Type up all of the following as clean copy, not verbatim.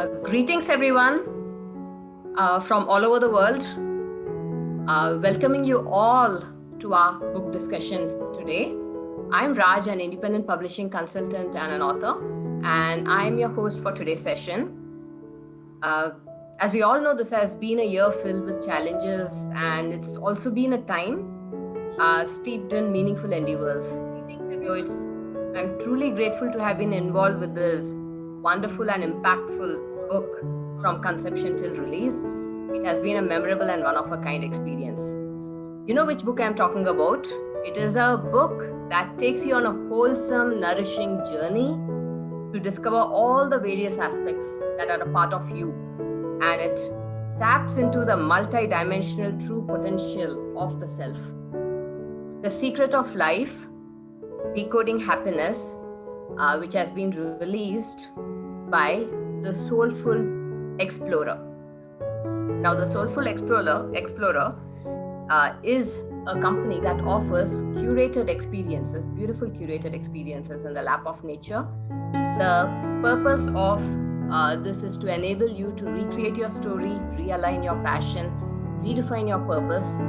Greetings, everyone, from all over the world. Welcoming you all to our book discussion today. I'm Raj, an independent publishing consultant and an author, and I'm your host for today's session. As we all know, this has been a year filled with challenges, and it's also been a time steeped in meaningful endeavors. So I'm truly grateful to have been involved with this wonderful and impactful book from conception till release. It has been a memorable and one-of-a-kind experience. You know which book I'm talking about? It is a book that takes you on a wholesome, nourishing journey to discover all the various aspects that are a part of you, and it taps into the multi-dimensional true potential of the self. The Secret of Life, Decoding Happiness, which has been released by the Soulful Explorer. Now, the Soulful Explorer is a company that offers curated experiences, beautiful curated experiences in the lap of nature. The purpose of this is to enable you to recreate your story, realign your passion, redefine your purpose,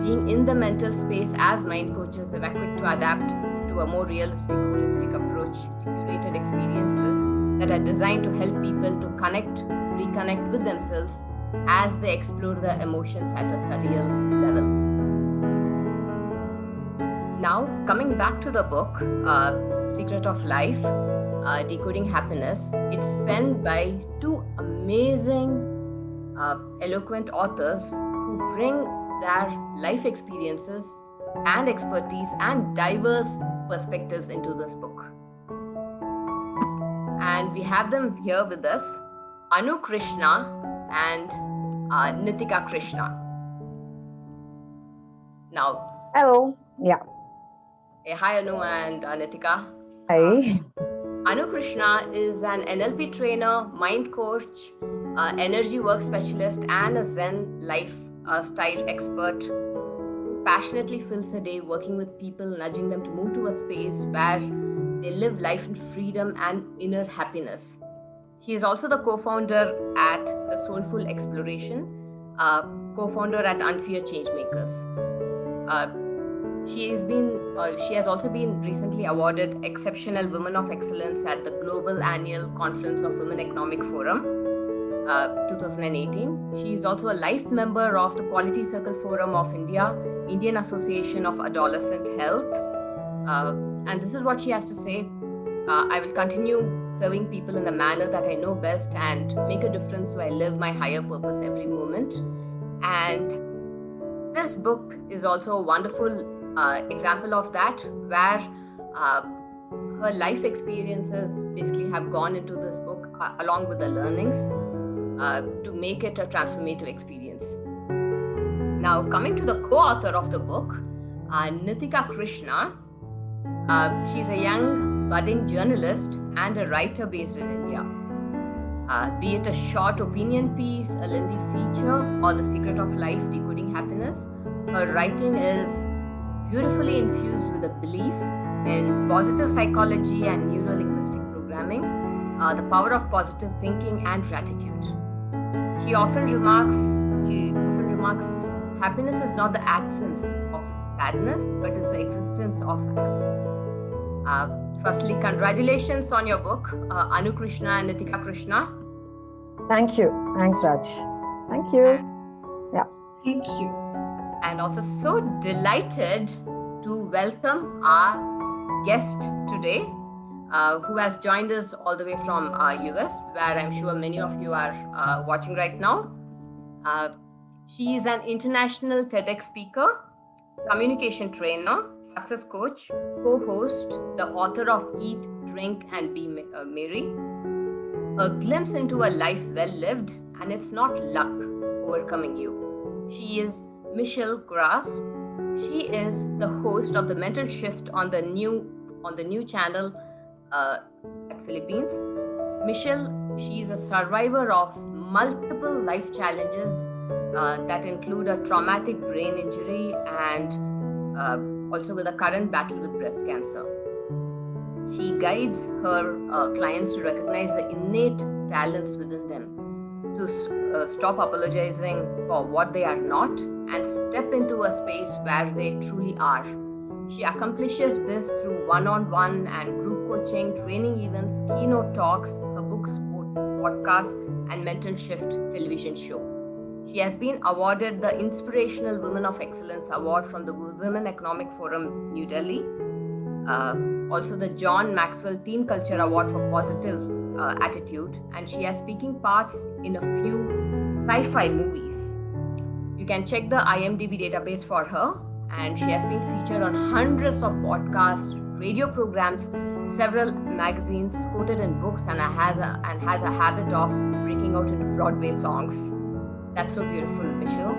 being in the mental space as mind coaches are quick to adapt to a more realistic, holistic approach to curated experiences that are designed to help people to reconnect with themselves as they explore their emotions at a surreal level. Now, coming back to the book, Secret of Life, Decoding Happiness, it's penned by two amazing, eloquent authors who bring their life experiences and expertise and diverse perspectives into this book. And we have them here with us, Anu Krishna and Nitika Krishna. Now, hello. Yeah. Hey, hi Anu and Nitika. Hi. Anu Krishna is an NLP trainer, mind coach, energy work specialist, and a Zen lifestyle expert who passionately fills a day working with people, nudging them to move to a space where they live life in freedom and inner happiness. He is also the co-founder at the Soulful Exploration, co-founder at Unfear Changemakers. She has also been recently awarded Exceptional Women of Excellence at the Global Annual Conference of Women Economic Forum 2018. She is also a life member of the Quality Circle Forum of India, Indian Association of Adolescent Health. And this is what she has to say. I will continue serving people in the manner that I know best and make a difference so I live my higher purpose every moment. And this book is also a wonderful example of that, where her life experiences basically have gone into this book along with the learnings to make it a transformative experience. Now, coming to the co-author of the book, Nitika Krishna. She's a young budding journalist and a writer based in India. Be it a short opinion piece, a lengthy feature, or The Secret of Life, Decoding Happiness, her writing is beautifully infused with a belief in positive psychology and neuro-linguistic programming, the power of positive thinking and gratitude. She often remarks, happiness is not the absence of sadness, but is the existence of acceptance. Firstly, congratulations on your book, Anu Krishna and Nitika Krishna. Thank you. Thanks, Raj. Thank you. Yeah. Thank you. And also so delighted to welcome our guest today, who has joined us all the way from US, where I'm sure many of you are watching right now. She is an international TEDx speaker, communication trainer, success coach, co-host, the author of Eat, Drink, and Be Merry. A glimpse into a life well lived, and it's not luck overcoming you. She is Michelle Mras. She is the host of the Mental Shift on the new channel at Philippines. Michelle, she is a survivor of multiple life challenges that include a traumatic brain injury and also with a current battle with breast cancer. She guides her clients to recognize the innate talents within them, to stop apologizing for what they are not and step into a space where they truly are. She accomplishes this through one on one and group coaching, training events, keynote talks, her books, podcasts, and mental shift television show. She has been awarded the Inspirational Women of Excellence Award from the Women Economic Forum, New Delhi. Also, the John Maxwell Team Culture Award for Positive Attitude, and she has speaking parts in a few sci-fi movies. You can check the IMDb database for her, and she has been featured on hundreds of podcasts, radio programs, several magazines, quoted in books, and has a habit of breaking out into Broadway songs. That's so beautiful, Michelle.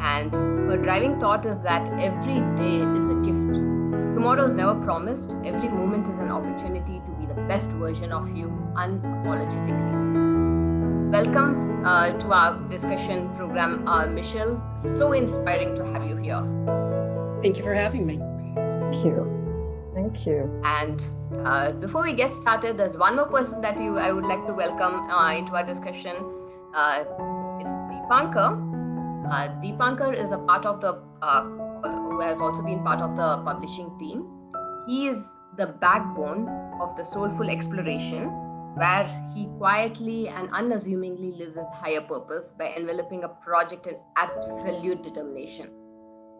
And her driving thought is that every day is a gift. Tomorrow is never promised. Every moment is an opportunity to be the best version of you unapologetically. Welcome to our discussion program, Michelle. So inspiring to have you here. Thank you for having me. Thank you. Thank you. And before we get started, there's one more person that I would like to welcome into our discussion. It's Deepankar. Deepankar is a part of the who has also been part of the publishing team. He is the backbone of the Soulful Exploration, where he quietly and unassumingly lives his higher purpose by enveloping a project in absolute determination.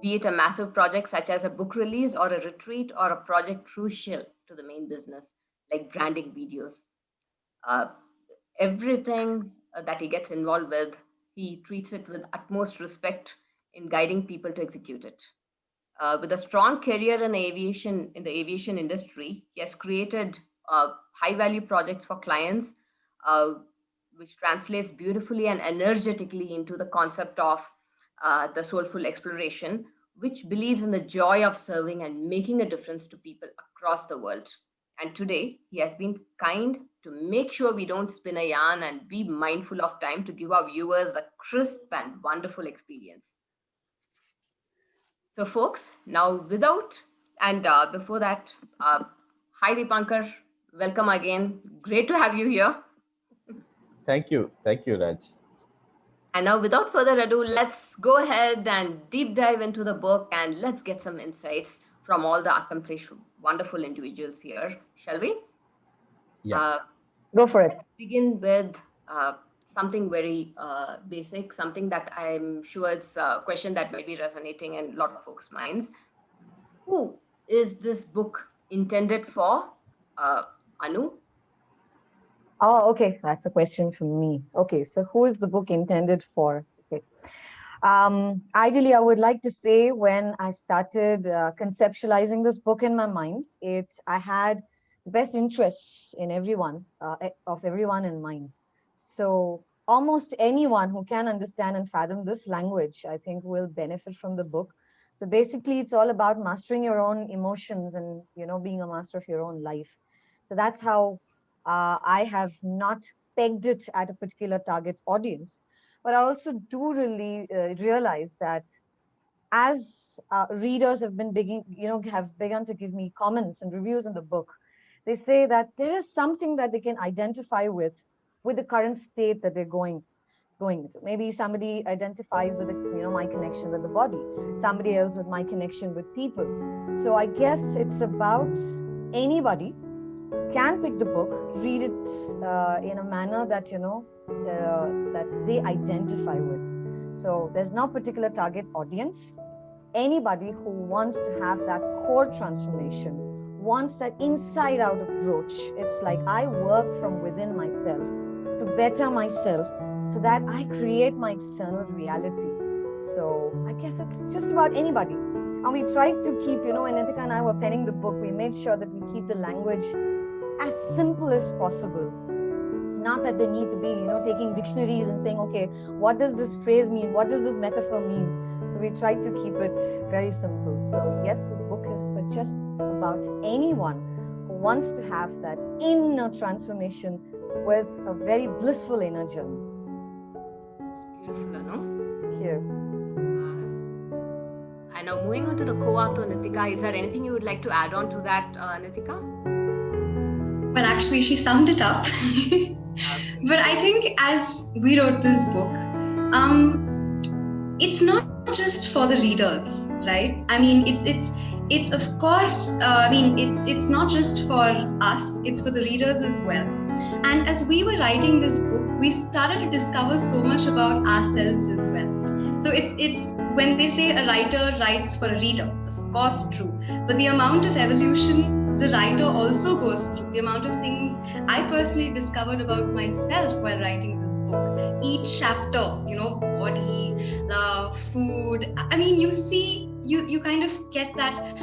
Be it a massive project such as a book release or a retreat or a project crucial to the main business, like branding videos. Everything that he gets involved with, he treats it with utmost respect in guiding people to execute it. With a strong career in the aviation industry, he has created high-value projects for clients, which translates beautifully and energetically into the concept of the soulful exploration, which believes in the joy of serving and making a difference to people across the world. And today, he has been kind to make sure we don't spin a yarn and be mindful of time to give our viewers a crisp and wonderful experience. So, folks, now before that, hi Deepankar, welcome again. Great to have you here. Thank you, Raj. And now, without further ado, let's go ahead and deep dive into the book and let's get some insights from all the accomplished, wonderful individuals here, shall we? Yeah. Go for it. Begin with something very basic, something that I'm sure it's a question that might be resonating in a lot of folks' minds. Who is this book intended for, Anu? Oh, okay. That's a question for me. Okay, so who is the book intended for? Okay. Ideally, I would like to say when I started conceptualizing this book in my mind, I had the best interests in everyone, of everyone in mind. So almost anyone who can understand and fathom this language, I think, will benefit from the book. So basically, it's all about mastering your own emotions and, being a master of your own life. So that's how I have not pegged it at a particular target audience. But I also do really realize that as readers have begun to give me comments and reviews in the book, they say that there is something that they can identify with the current state that they're going into. Maybe somebody identifies with my connection with the body, somebody else with my connection with people. So I guess it's about anybody can pick the book, read it in a manner that that they identify with. So there's no particular target audience. Anybody who wants to have that core transformation, wants that inside out approach. It's like I work from within myself to better myself so that I create my external reality. So I guess it's just about anybody. And we tried to keep, when Nitika and I were penning the book, we made sure that we keep the language as simple as possible. Not that they need to be, taking dictionaries and saying, okay, what does this phrase mean? What does this metaphor mean? So we tried to keep it very simple. So yes, this book is for just about anyone who wants to have that inner transformation with a very blissful inner journey. It's beautiful, Anu. Thank you. And now moving on to the co-author, Nitika, is there anything you would like to add on to that, Nitika? Well, actually, she summed it up. But I think as we wrote this book, it's not just for the readers, right? I mean, it's of course. It's not just for us; it's for the readers as well. And as we were writing this book, we started to discover so much about ourselves as well. So it's when they say a writer writes for a reader, it's of course true. But the amount of evolution the writer also goes through, the amount of things I personally discovered about myself while writing this book. Each chapter, body, love, food. I mean, you kind of get that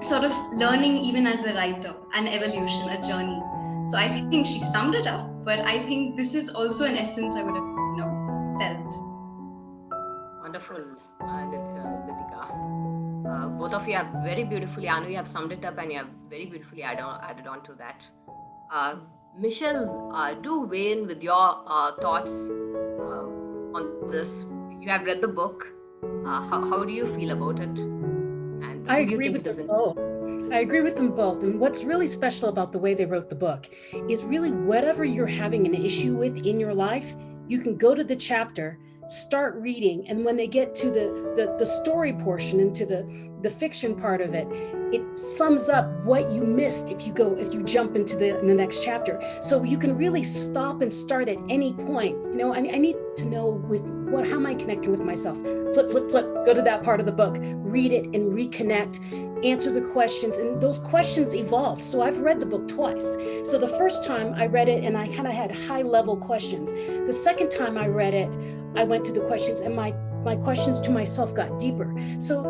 sort of learning even as a writer, an evolution, a journey. So I think she summed it up, but I think this is also an essence I would have, felt. Wonderful, Nitika. Both of you have very beautifully, Anu, you have summed it up and you have very beautifully added on to that. Michelle, do weigh in with your thoughts on this. You have read the book. How do you feel about it? And I agree with them both. I agree with them both. And what's really special about the way they wrote the book is really whatever you're having an issue with in your life, you can go to the chapter, start reading, and when they get to the story portion and to the fiction part of it, it sums up what you missed if you jump into the next chapter. So you can really stop and start at any point. I need to know how am I connecting with myself? Flip, go to that part of the book, read it and reconnect, answer the questions, and those questions evolve. So I've read the book twice. So the first time I read it and I kind of had high level questions. The second time I read it, I went to the questions and my questions to myself got deeper. So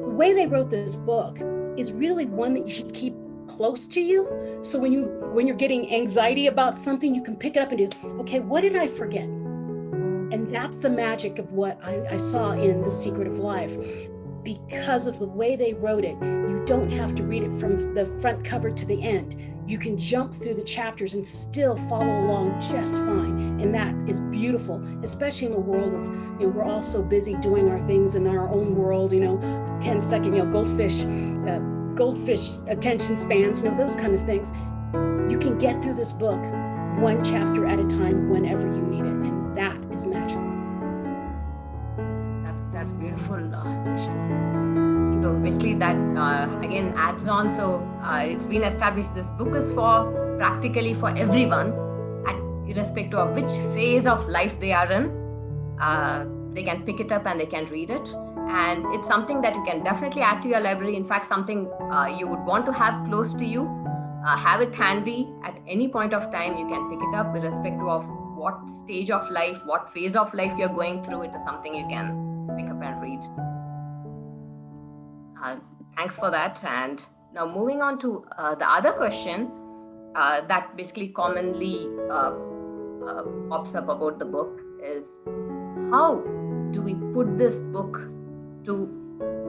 the way they wrote this book is really one that you should keep close to you. So when you're getting anxiety about something, you can pick it up and do, okay, what did I forget? And that's the magic of what I saw in The Secret of Life. Because of the way they wrote it, you don't have to read it from the front cover to the end. You can jump through the chapters and still follow along just fine. And that is beautiful, especially in a world of, we're all so busy doing our things in our own world, 10-second, goldfish attention spans, those kind of things. You can get through this book one chapter at a time whenever you need it. And that is magical. That's beautiful, Michelle. So basically that again adds on. So it's been established this book is practically for everyone, irrespective of which phase of life they are in. They can pick it up and they can read it. And it's something that you can definitely add to your library. In fact, something you would want to have close to you. Have it handy at any point of time. You can pick it up irrespective of what stage of life, what phase of life you're going through. It is something you can pick up and read. Thanks for that. And now moving on to the other question that basically commonly pops up about the book is, how do we put this book to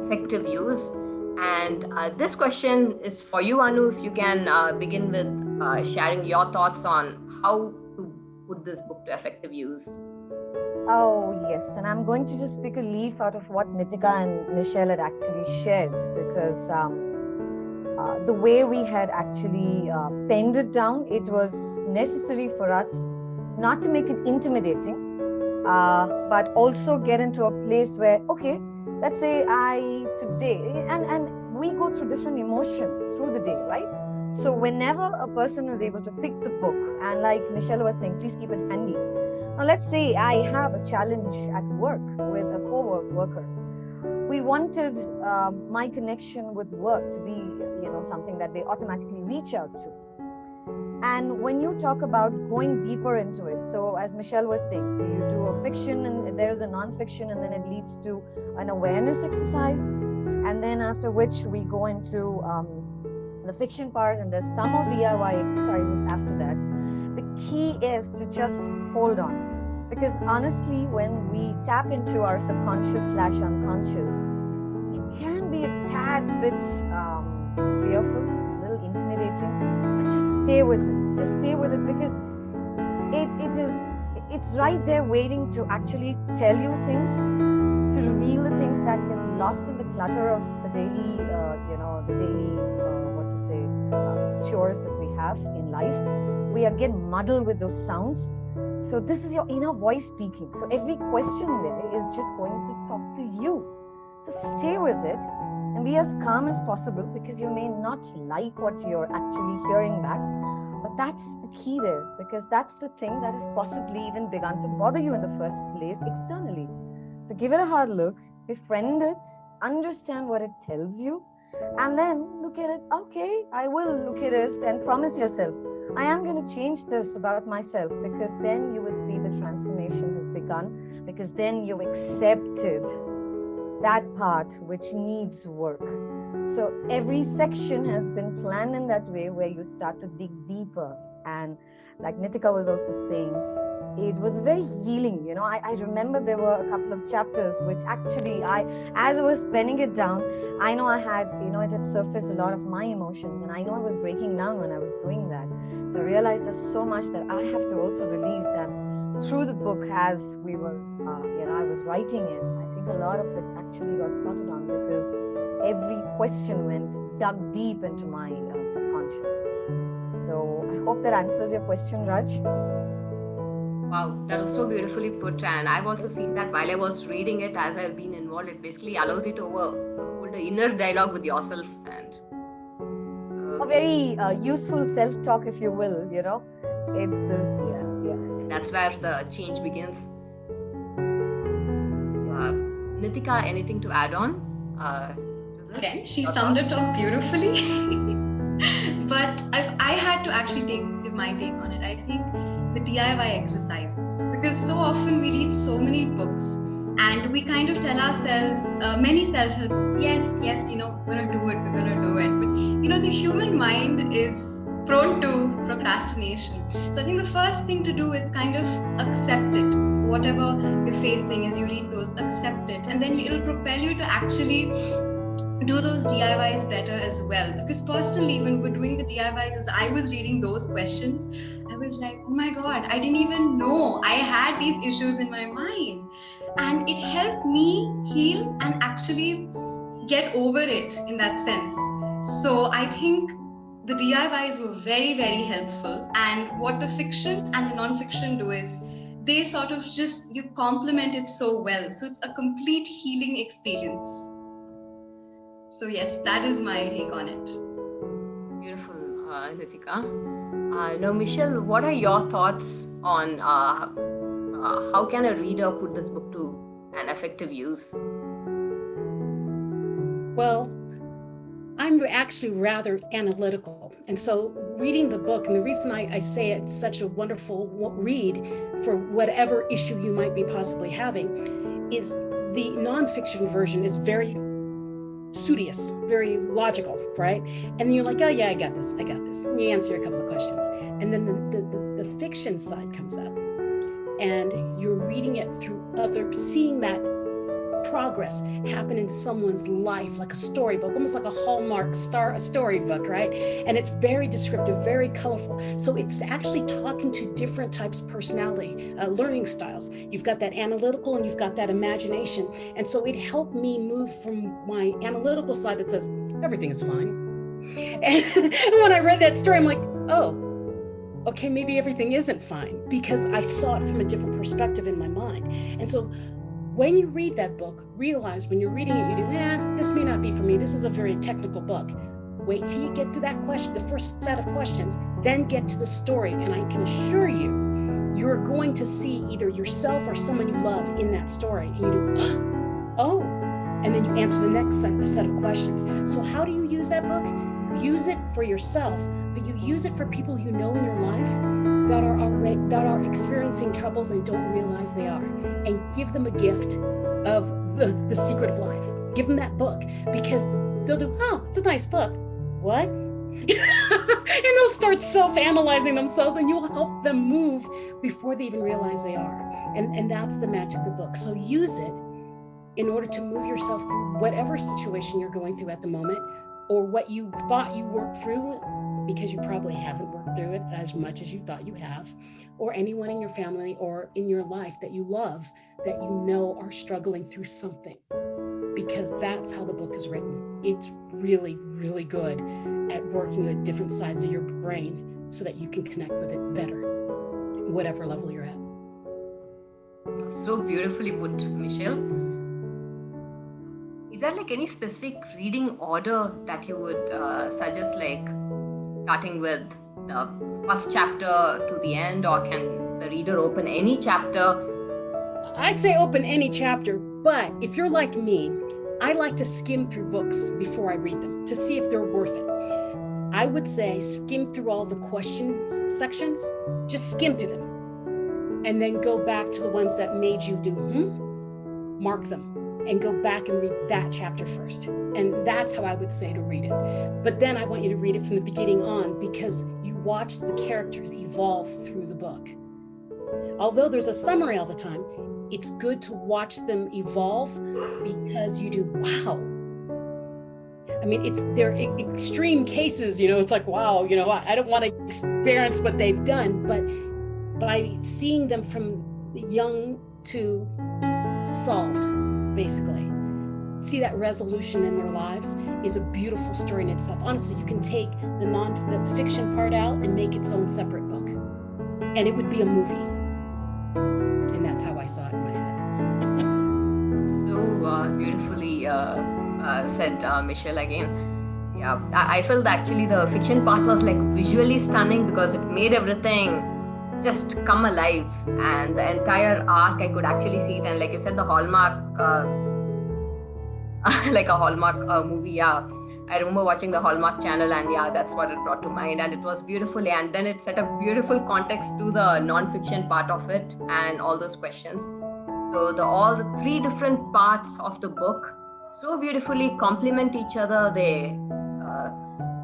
effective use? And this question is for you, Anu, if you can begin with sharing your thoughts on how to put this book to effective use. Oh, yes. And I'm going to just pick a leaf out of what Nitika and Michelle had actually shared, because the way we had actually penned it down, it was necessary for us not to make it intimidating, but also get into a place where, okay, let's say today, and we go through different emotions through the day, right? So whenever a person is able to pick the book, and like Michelle was saying, please keep it handy. Now, let's say I have a challenge at work with a co-worker. We wanted my connection with work to be, something that they automatically reach out to. And when you talk about going deeper into it, so as Michelle was saying, so you do a fiction and there's a non-fiction, and then it leads to an awareness exercise. And then after which we go into the fiction part, and there's some more DIY exercises after that. The key is to just hold on, because honestly, when we tap into our subconscious/unconscious, it can be a tad bit fearful, a little intimidating, but just stay with it. Just stay with it, because it's right there waiting to actually tell you things, to reveal the things that is lost in the clutter of the daily, chores that we have in life, we get muddled with those sounds. So this is your inner voice speaking. So every question there is just going to talk to you. So stay with it and be as calm as possible, because you may not like what you're actually hearing back. But that's the key there, because that's the thing that has possibly even begun to bother you in the first place externally. So give it a hard look, befriend it, understand what it tells you, and then look at it. Okay, I will look at it and promise yourself, I am going to change this about myself, because then you will see the transformation has begun, because then you've accepted that part which needs work. So every section has been planned in that way, where you start to dig deeper. And like Nitika was also saying, it was very healing. You know, I remember there were a couple of chapters which actually as I was penning it down, I know I had, it had surfaced a lot of my emotions, and I know I was breaking down when I was doing that. So I realized there's so much that I have to also release. And through the book, as we were, I was writing it, I think a lot of it actually got sorted on, because every question dug deep into my subconscious. So I hope that answers your question, Raj. Wow, that was so beautifully put. And I've also seen that while I was reading it, as I've been involved, it basically allows you to hold the inner dialogue with yourself. And a very useful self-talk, if you will, it's this, yeah. That's where the change begins. Nitika, anything to add on? Okay, she summed it up beautifully. But I had to actually give my take on it. I think the DIY exercises, because so often we read so many books and we kind of tell ourselves, many self-help books, yes, we're gonna do it. But the human mind is prone to procrastination. So I think the first thing to do is kind of accept it. Whatever you're facing, as you read those, accept it, and then it'll propel you to actually do those DIYs better as well. Because personally, when we're doing the DIYs, as I was reading those questions, I was like, oh my God, I didn't even know I had these issues in my mind. And it helped me heal and actually get over it in that sense. So I think the DIYs were very, very helpful. And what the fiction and the non-fiction do is, they sort of you complement it so well. So it's a complete healing experience. So yes, that is my take on it. Beautiful, Nitika. Now, Michelle, what are your thoughts on how can a reader put this book to an effective use? Well, I'm actually rather analytical. And so reading the book, and the reason I say it's such a wonderful read for whatever issue you might be possibly having, is the nonfiction version is very studious, very logical, right? And then you're like, oh yeah, I got this. And you answer a couple of questions. And then the fiction side comes up, and you're reading it through seeing that progress happen in someone's life, like a storybook, almost like a Hallmark storybook, right? And it's very descriptive, very colorful. So it's actually talking to different types of personality, learning styles. You've got that analytical and you've got that imagination. And so it helped me move from my analytical side that says, everything is fine. And when I read that story, I'm like, oh, okay, maybe everything isn't fine, because I saw it from a different perspective in my mind. And so when you read that book, realize when you're reading it, you do, this may not be for me. This is a very technical book. Wait till you get to that question, the first set of questions, then get to the story. And I can assure you, you're going to see either yourself or someone you love in that story. And you do, oh, and then you answer the next set of questions. So how do you use that book? You use it for yourself, but you use it for people you know in your life that are experiencing troubles and don't realize they are, and give them a gift of the secret of life. Give them that book, because they'll do, oh, it's a nice book. What? And they'll start self-analyzing themselves, and you'll help them move before they even realize they are. And that's the magic of the book. So use it in order to move yourself through whatever situation you're going through at the moment, or what you thought you worked through, because you probably haven't worked through it as much as you thought you have, or anyone in your family or in your life that you love, that you know are struggling through something, because that's how the book is written. It's really, really good at working with different sides of your brain so that you can connect with it better, whatever level you're at. So beautifully put, Michelle. Is there like any specific reading order that you would suggest, like starting with the first chapter to the end, or can the reader open any chapter? I say open any chapter, but if you're like me, I like to skim through books before I read them to see if they're worth it. I would say skim through all the questions sections, just skim through them, and then go back to the ones that made you do, mark them, and go back and read that chapter first. And that's how I would say to read it. But then I want you to read it from the beginning on, because you watch the characters evolve through the book. Although there's a summary all the time, it's good to watch them evolve, because you do, wow. I mean, they're extreme cases, it's like, wow, I don't want to experience what they've done, but by seeing them from young to solved, basically, see that resolution in their lives is a beautiful story in itself. Honestly, you can take the fiction part out and make its own separate book, and it would be a movie. And that's how I saw it in my head. So beautifully said, Michelle, again. Yeah, I felt actually the fiction part was like visually stunning, because it made everything just come alive, and the entire arc I could actually see it. And like you said, the Hallmark, like a Hallmark movie. Yeah, I remember watching the Hallmark channel, and yeah, that's what it brought to mind. And it was beautifully, and then it set a beautiful context to the non-fiction part of it and all those questions. So all the three different parts of the book so beautifully complement each other. They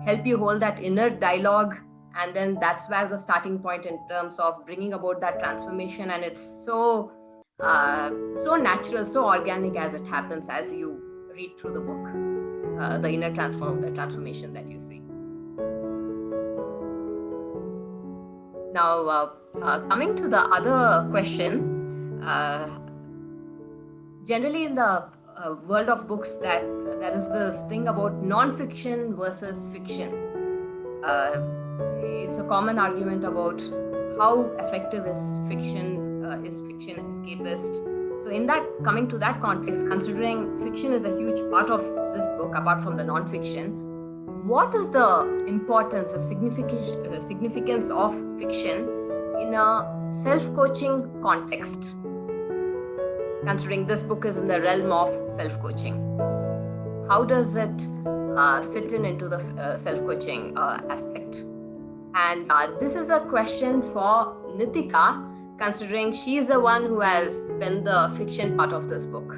help you hold that inner dialogue, and then that's where the starting point in terms of bringing about that transformation. And it's so natural, so organic as it happens as you read through the book, the inner transformation that you see. Now, coming to the other question, generally in the world of books, that there is this thing about non-fiction versus fiction. It's a common argument about how effective is fiction escapist. So in that, coming to that context, considering fiction is a huge part of this book apart from the non-fiction, what is the importance, the significance of fiction in a self-coaching context, considering this book is in the realm of self-coaching? How does it fit into the self-coaching aspect? And this is a question for Nitika, considering she's the one who has been the fiction part of this book.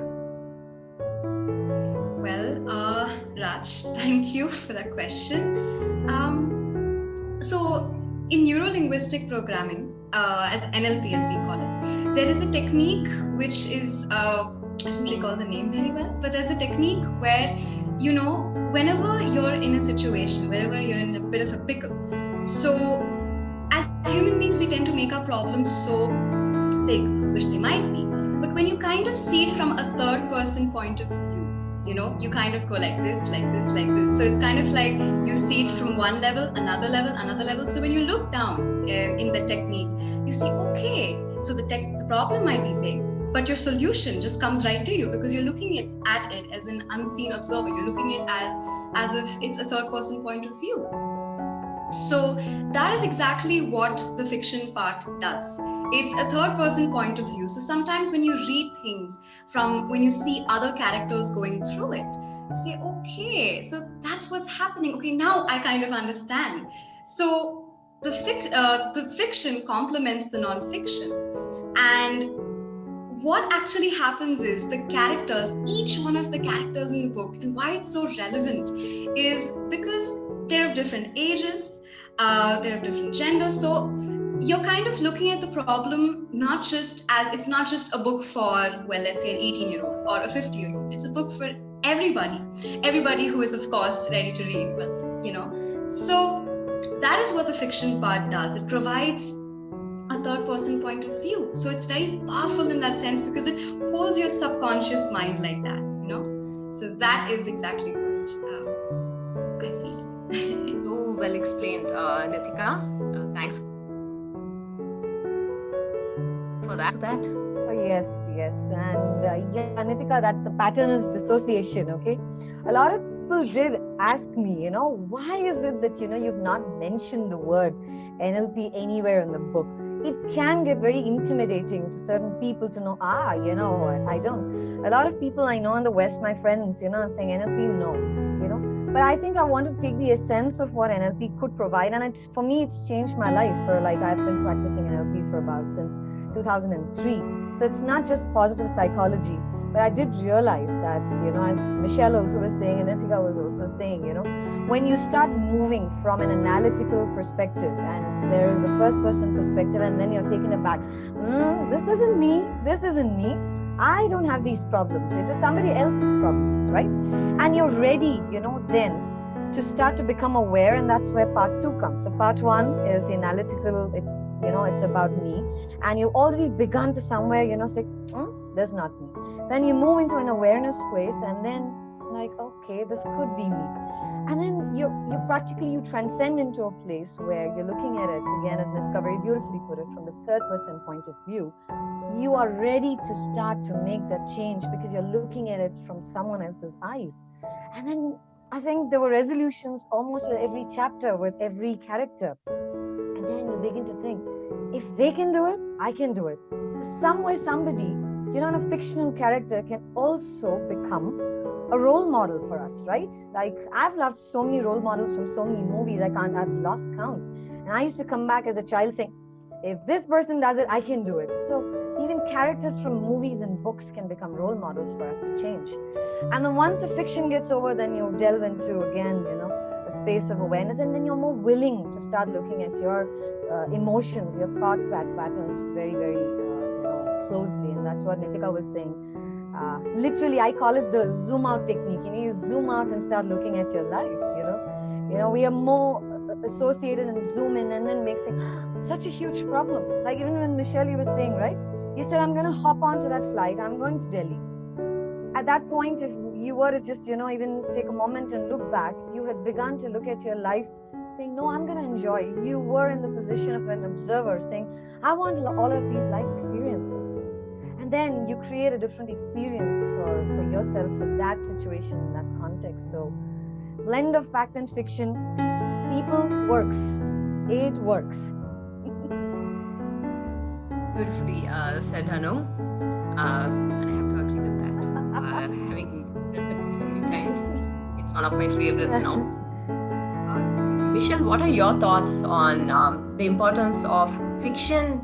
Well, Raj, thank you for that question. So in neuro-linguistic programming, as NLP as we call it, there is a technique which is, I don't recall the name very well, but there's a technique where, whenever you're in a situation, wherever you're in a bit of a pickle, so as human beings, we tend to make our problems so big, which they might be. But when you kind of see it from a third person point of view, you kind of go like this, like this, like this. So it's kind of like you see it from one level, another level, another level. So when you look down in the technique, you see, okay, so the problem might be big, but your solution just comes right to you, because you're looking at it as an unseen observer. You're looking at it as if it's a third person point of view. So that is exactly what the fiction part does. It's a third person point of view. So sometimes when you read things when you see other characters going through it, you say, okay, so that's what's happening. Okay, now I kind of understand. So the fiction complements the non-fiction. And what actually happens is the characters, each one of the characters in the book, and why it's so relevant is because they're of different ages, they're of different genders. So you're kind of looking at the problem it's not just a book for, well, let's say an 18-year-old or a 50-year-old. It's a book for everybody who is, of course, ready to read. Well, so that is what the fiction part does. It provides a third person point of view. So it's very powerful in that sense, because it holds your subconscious mind like that, So that is exactly what I feel. So well explained, Nitika. for that. Oh, yes. And yeah, Nitika, that the pattern is dissociation, okay? A lot of people did ask me, why is it that, you've not mentioned the word NLP anywhere in the book? It can get very intimidating to certain people to know, I don't. A lot of people I know in the West, my friends, are saying NLP, no, But I think I want to take the essence of what NLP could provide. And for me, it's changed my life. I've been practicing NLP for since 2003. So it's not just positive psychology, but I did realize that, as Michelle also was saying, and Nitika was also saying, when you start moving from an analytical perspective, and there is a first person perspective, and then you're taken aback, this isn't me. I don't have these problems. It is somebody else's problems, right? And you're ready, then to start to become aware. And that's where part 2 comes. So part 1 is the analytical, it's about me. And you've already begun to somewhere, say, that's not me. Then you move into an awareness place, and then like, okay, this could be me. And then you practically transcend into a place where you're looking at it, again, as Nitika very beautifully put it, from the third person point of view. You are ready to start to make that change because you're looking at it from someone else's eyes. And then I think there were resolutions almost with every chapter, with every character. And then you begin to think, if they can do it, I can do it. Some way, somebody, a fictional character can also become a role model for us, right? Like, I've loved so many role models from so many movies, I've lost count. And I used to come back as a child saying, if this person does it, I can do it. So even characters from movies and books can become role models for us to change. And then once the fiction gets over, then you delve into, again, a space of awareness, and then you're more willing to start looking at your emotions, your thought patterns very, very closely. And that's what Nitika was saying. Literally, I call it the zoom out technique. You zoom out and start looking at your life. We are more associated and zoom in, and then makes it such a huge problem. Like, even when Michelle, you were saying, right? You said, I'm going to hop onto that flight. I'm going to Delhi. At that point, if you were to just, even take a moment and look back, you had begun to look at your life saying, no, I'm going to enjoy. You were in the position of an observer saying, I want all of these life experiences. And then you create a different experience for yourself for that situation, in that context. So blend of fact and fiction, people works. It works. Beautifully said, Anu. And I have to agree with that. Having read the book so many times, it's one of my favorites now. Michelle, what are your thoughts on the importance of fiction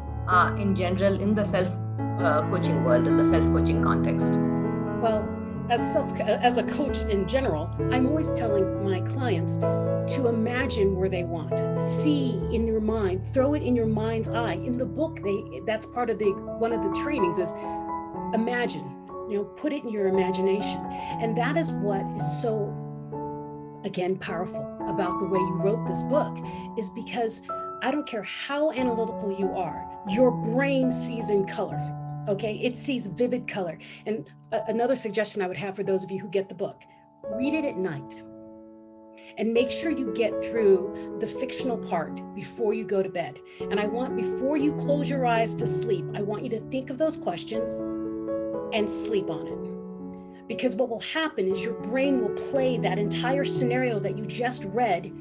in general in the self-coaching world, in the self-coaching context? Well, as a coach in general, I'm always telling my clients to imagine where they want, see in your mind, throw it in your mind's eye. In the book, that's part of one of the trainings is imagine, put it in your imagination. And that is what is so, again, powerful about the way you wrote this book, is because I don't care how analytical you are, your brain sees in color. Okay, it sees vivid color. And another suggestion I would have for those of you who get the book, read it at night and make sure you get through the fictional part before you go to bed. And before you close your eyes to sleep, I want you to think of those questions and sleep on it. Because what will happen is your brain will play that entire scenario that you just read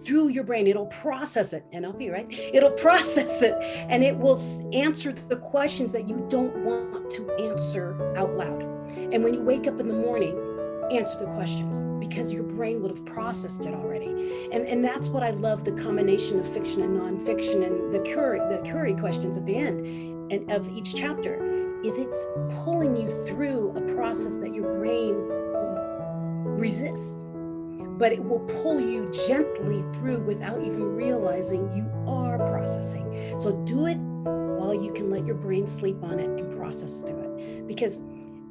through your brain. It'll process it, NLP, right? It'll process it, and it will answer the questions that you don't want to answer out loud. And when you wake up in the morning, answer the questions, because your brain would have processed it already. And that's what I love, the combination of fiction and nonfiction, and the Curie questions at the end and of each chapter, is it's pulling you through a process that your brain resists. But it will pull you gently through without even realizing you are processing. So do it while you can let your brain sleep on it and process through it. Because,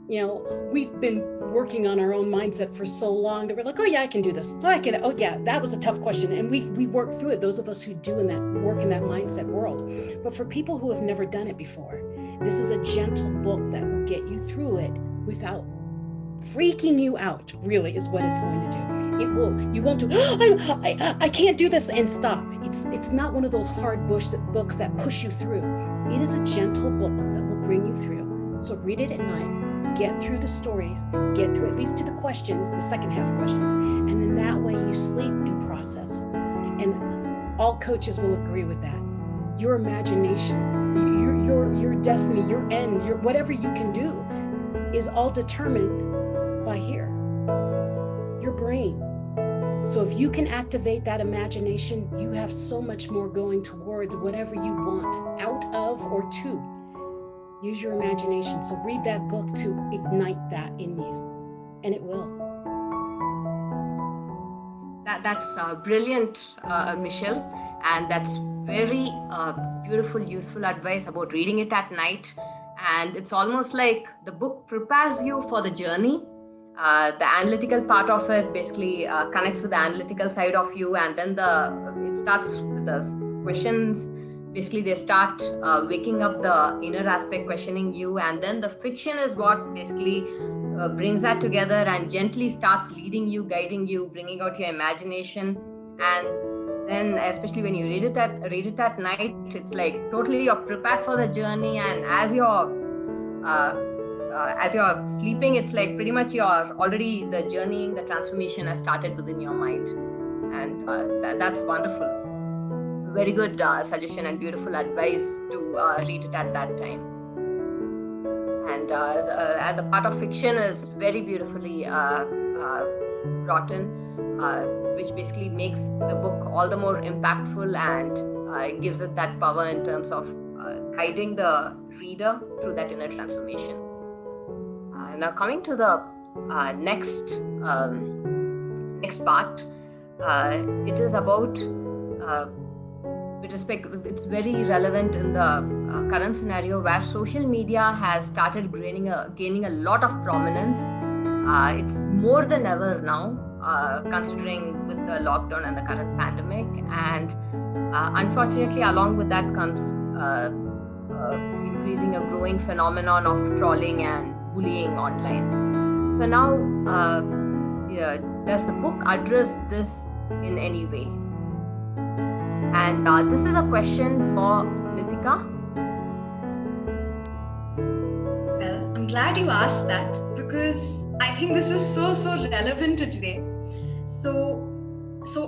we've been working on our own mindset for so long that we're like, oh yeah, I can do this. Oh yeah, that was a tough question. And we work through it, those of us who do work in that mindset world. But for people who have never done it before, this is a gentle book that will get you through it without freaking you out, really, is what it's going to do. You won't do, I can't do this and stop. It's not one of those hard books that push you through. It is a gentle book that will bring you through. So read it at night, get through the stories, get through at least to the questions, the second half questions, and then that way you sleep and process. And all coaches will agree with that. Your imagination, your destiny, your end, whatever you can do is all determined by here, your brain. So if you can activate that imagination, you have so much more going towards whatever you want, out of or to. Use your imagination. So read that book to ignite that in you, and it will. That's brilliant, Michelle, and that's very beautiful, useful advice about reading it at night. And it's almost like the book prepares you for the journey. The analytical part of it basically connects with the analytical side of you, and then it starts with the questions. Basically, they start waking up the inner aspect, questioning you, and then the fiction is what basically brings that together and gently starts leading you, guiding you, bringing out your imagination. And then, especially when you read it at night, it's like totally you're prepared for the journey, and as you're sleeping, it's like pretty much you're already the journeying, the transformation has started within your mind. And that's wonderful. Very good suggestion and beautiful advice to read it at that time. And the part of fiction is very beautifully brought in, which basically makes the book all the more impactful and gives it that power in terms of guiding the reader through that inner transformation. Now coming to the next part, it is about, with respect, it's very relevant in the current scenario where social media has started gaining a lot of prominence. It's more than ever now, considering with the lockdown and the current pandemic. And unfortunately, along with that comes increasing a growing phenomenon of trolling and bullying online. So now, does the book address this in any way? And this is a question for Nitika. Well, I'm glad you asked that, because I think this is so relevant to today. So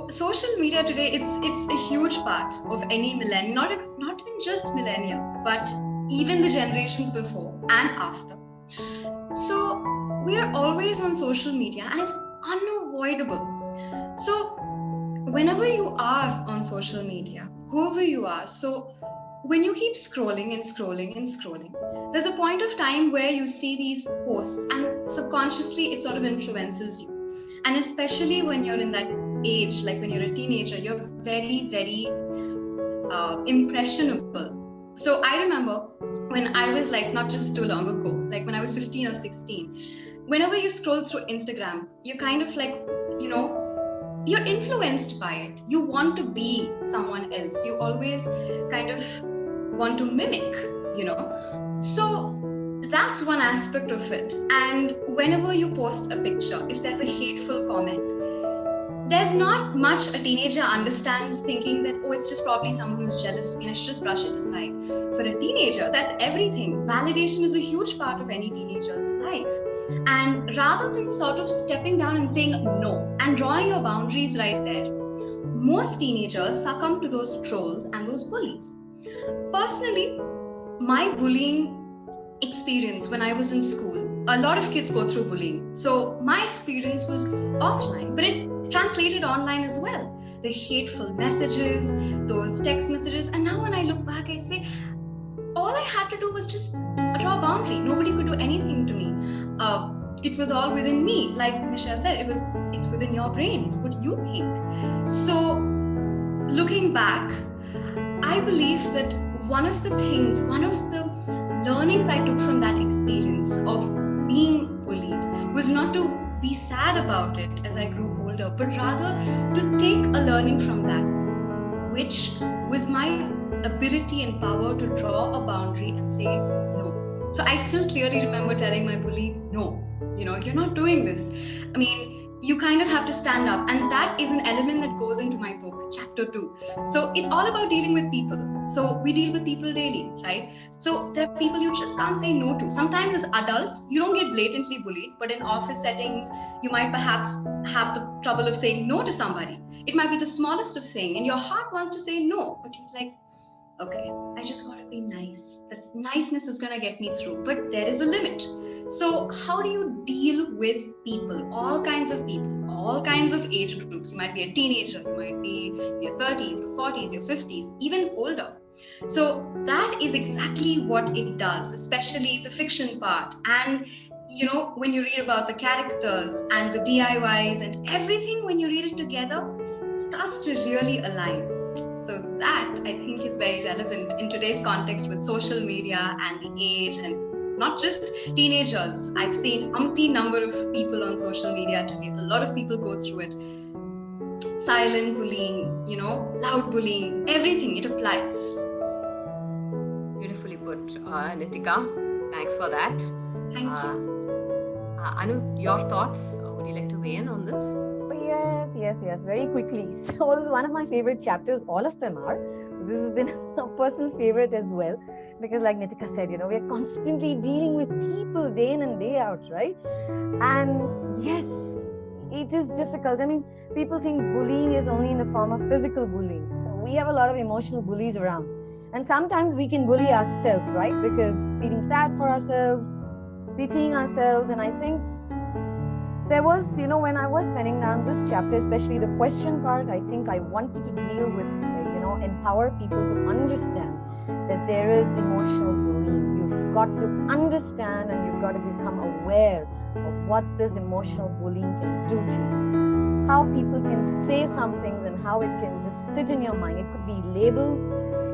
social media today, it's a huge part of any millennium, not even just millennium, but even the generations before and after. So we are always on social media, and it's unavoidable. So whenever you are on social media, whoever you are, so when you keep scrolling and scrolling and scrolling, there's a point of time where you see these posts and subconsciously it sort of influences you. And especially when you're in that age, like when you're a teenager, you're very, very impressionable. So I remember when I was like, not just too long ago, like when I was 15 or 16, whenever you scroll through Instagram, you kind of like, you're influenced by it. You want to be someone else. You always kind of want to mimic, So that's one aspect of it. And whenever you post a picture, if there's a hateful comment, there's not much a teenager understands, thinking that, oh, it's just probably someone who's jealous of me and I should just brush it aside. For a teenager, that's everything. Validation is a huge part of any teenager's life. And rather than sort of stepping down and saying no and drawing your boundaries right there, most teenagers succumb to those trolls and those bullies. Personally, my bullying experience when I was in school, a lot of kids go through bullying. So my experience was offline, but it translated online as well. The hateful messages, those text messages. And now when I look back, I say, all I had to do was just draw a boundary. Nobody could do anything to me. It was all within me. Like Michelle said, it's within your brain. It's what you think. So looking back, I believe that one of the learnings I took from that experience of being bullied was not to be sad about it as I grew older, but rather to take a learning from that, which was my ability and power to draw a boundary and say no. So I still clearly remember telling my bully, no, you're not doing this. I mean, you kind of have to stand up. And that is an element that goes into my book, chapter 2. So it's all about dealing with people. So we deal with people daily, right? So there are people you just can't say no to. Sometimes as adults, you don't get blatantly bullied, but in office settings, you might perhaps have the trouble of saying no to somebody. It might be the smallest of things, and your heart wants to say no, but you're like, okay, I just gotta be nice. That's niceness is gonna get me through, but there is a limit. So how do you deal with people, all kinds of people, all kinds of age groups? You might be a teenager, you might be in your 30s, your 40s, your 50s, even older. So that is exactly what it does, especially the fiction part. And you know, when you read about the characters and the DIYs and everything, when you read it together, it starts to really align. So that I think is very relevant in today's context with social media and the age, and not just teenagers. I've seen umpteen number of people on social media today. A lot of people go through it. Silent bullying, you know, loud bullying, everything, it applies. Beautifully put, Nitika. Thanks for that. Thank you. Anu, your thoughts? Would you like to weigh in on this? Yes, very quickly. So this is one of my favorite chapters. All of them are. This has been a personal favorite as well, because like Nitika said, you know, we're constantly dealing with people day in and day out, right? And yes, it is difficult. I mean, people think bullying is only in the form of physical bullying. We have a lot of emotional bullies around. And sometimes we can bully ourselves, right? Because feeling sad for ourselves, pitying ourselves. And I think there was, you know, when I was penning down this chapter, especially the question part, I think I wanted to deal with, you know, empower people to understand that there is emotional bullying. You've got to understand and you've got to become aware of what this emotional bullying can do to you. How people can say some things and how it can just sit in your mind. It could be labels.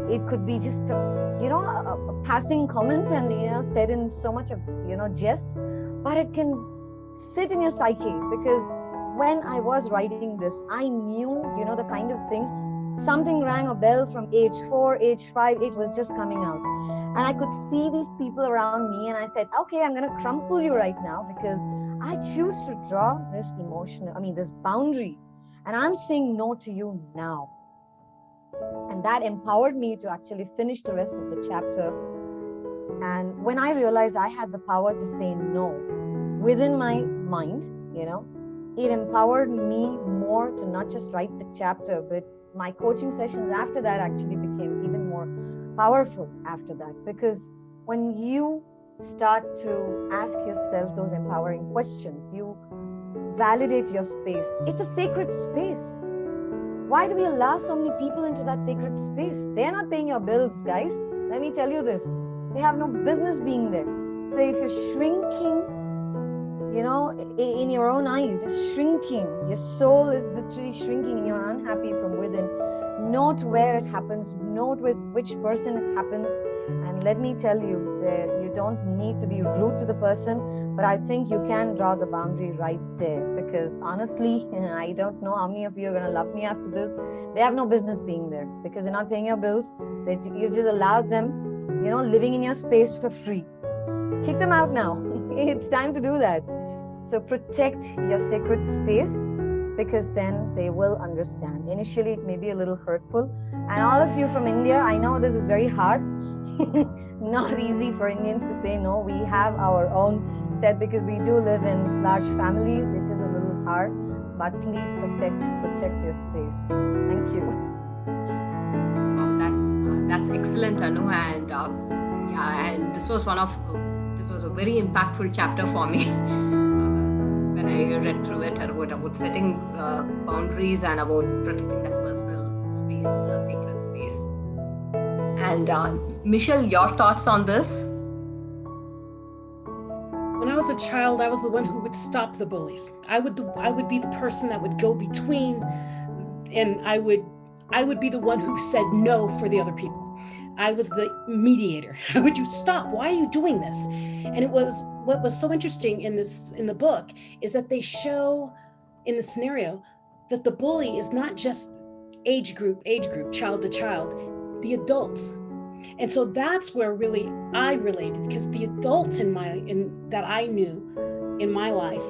It could be just a passing comment and, you know, said in so much of, you know, jest, but it can sit in your psyche, because when I was writing this, I knew, you know, the kind of things, something rang a bell from age 4, age 5, it was just coming out. And I could see these people around me and I said, okay, I'm going to crumple you right now because I choose to draw this boundary, and I'm saying no to you now. And that empowered me to actually finish the rest of the chapter. And when I realized I had the power to say no within my mind, you know, it empowered me more to not just write the chapter, but my coaching sessions after that actually became even more powerful after that. Because when you start to ask yourself those empowering questions, you validate your space. It's a sacred space. Why do we allow so many people into that sacred space? They're not paying your bills, guys. Let me tell you this. They have no business being there. So if you're shrinking, you know, in your own eyes, you're shrinking. Your soul is literally shrinking and you're unhappy from within. Note where it happens. Note with which person it happens. And let me tell you, that you don't need to be rude to the person, but I think you can draw the boundary right there. Because honestly, I don't know how many of you are going to love me after this. They have no business being there because they're not paying your bills. You just allowed them, you know, living in your space for free. Kick them out now. It's time to do that. So protect your sacred space, because then they will understand. Initially, it may be a little hurtful. And all of you from India, I know this is very hard. Not easy for Indians to say no. We have our own set because we do live in large families. It is a little hard, but please protect your space. Thank you. That's excellent, Anu. And and this was a very impactful chapter for me. When I read through it, about setting boundaries and about protecting that personal space, the sacred space. And Michelle, your thoughts on this? When I was a child, I was the one who would stop the bullies. I would be the person that would go between, and I would be the one who said no for the other people. I was the mediator. How would you stop? Why are you doing this? And what was so interesting in the book is that they show in the scenario that the bully is not just age group, child to child, the adults. And so that's where really I related, because the adults that I knew in my life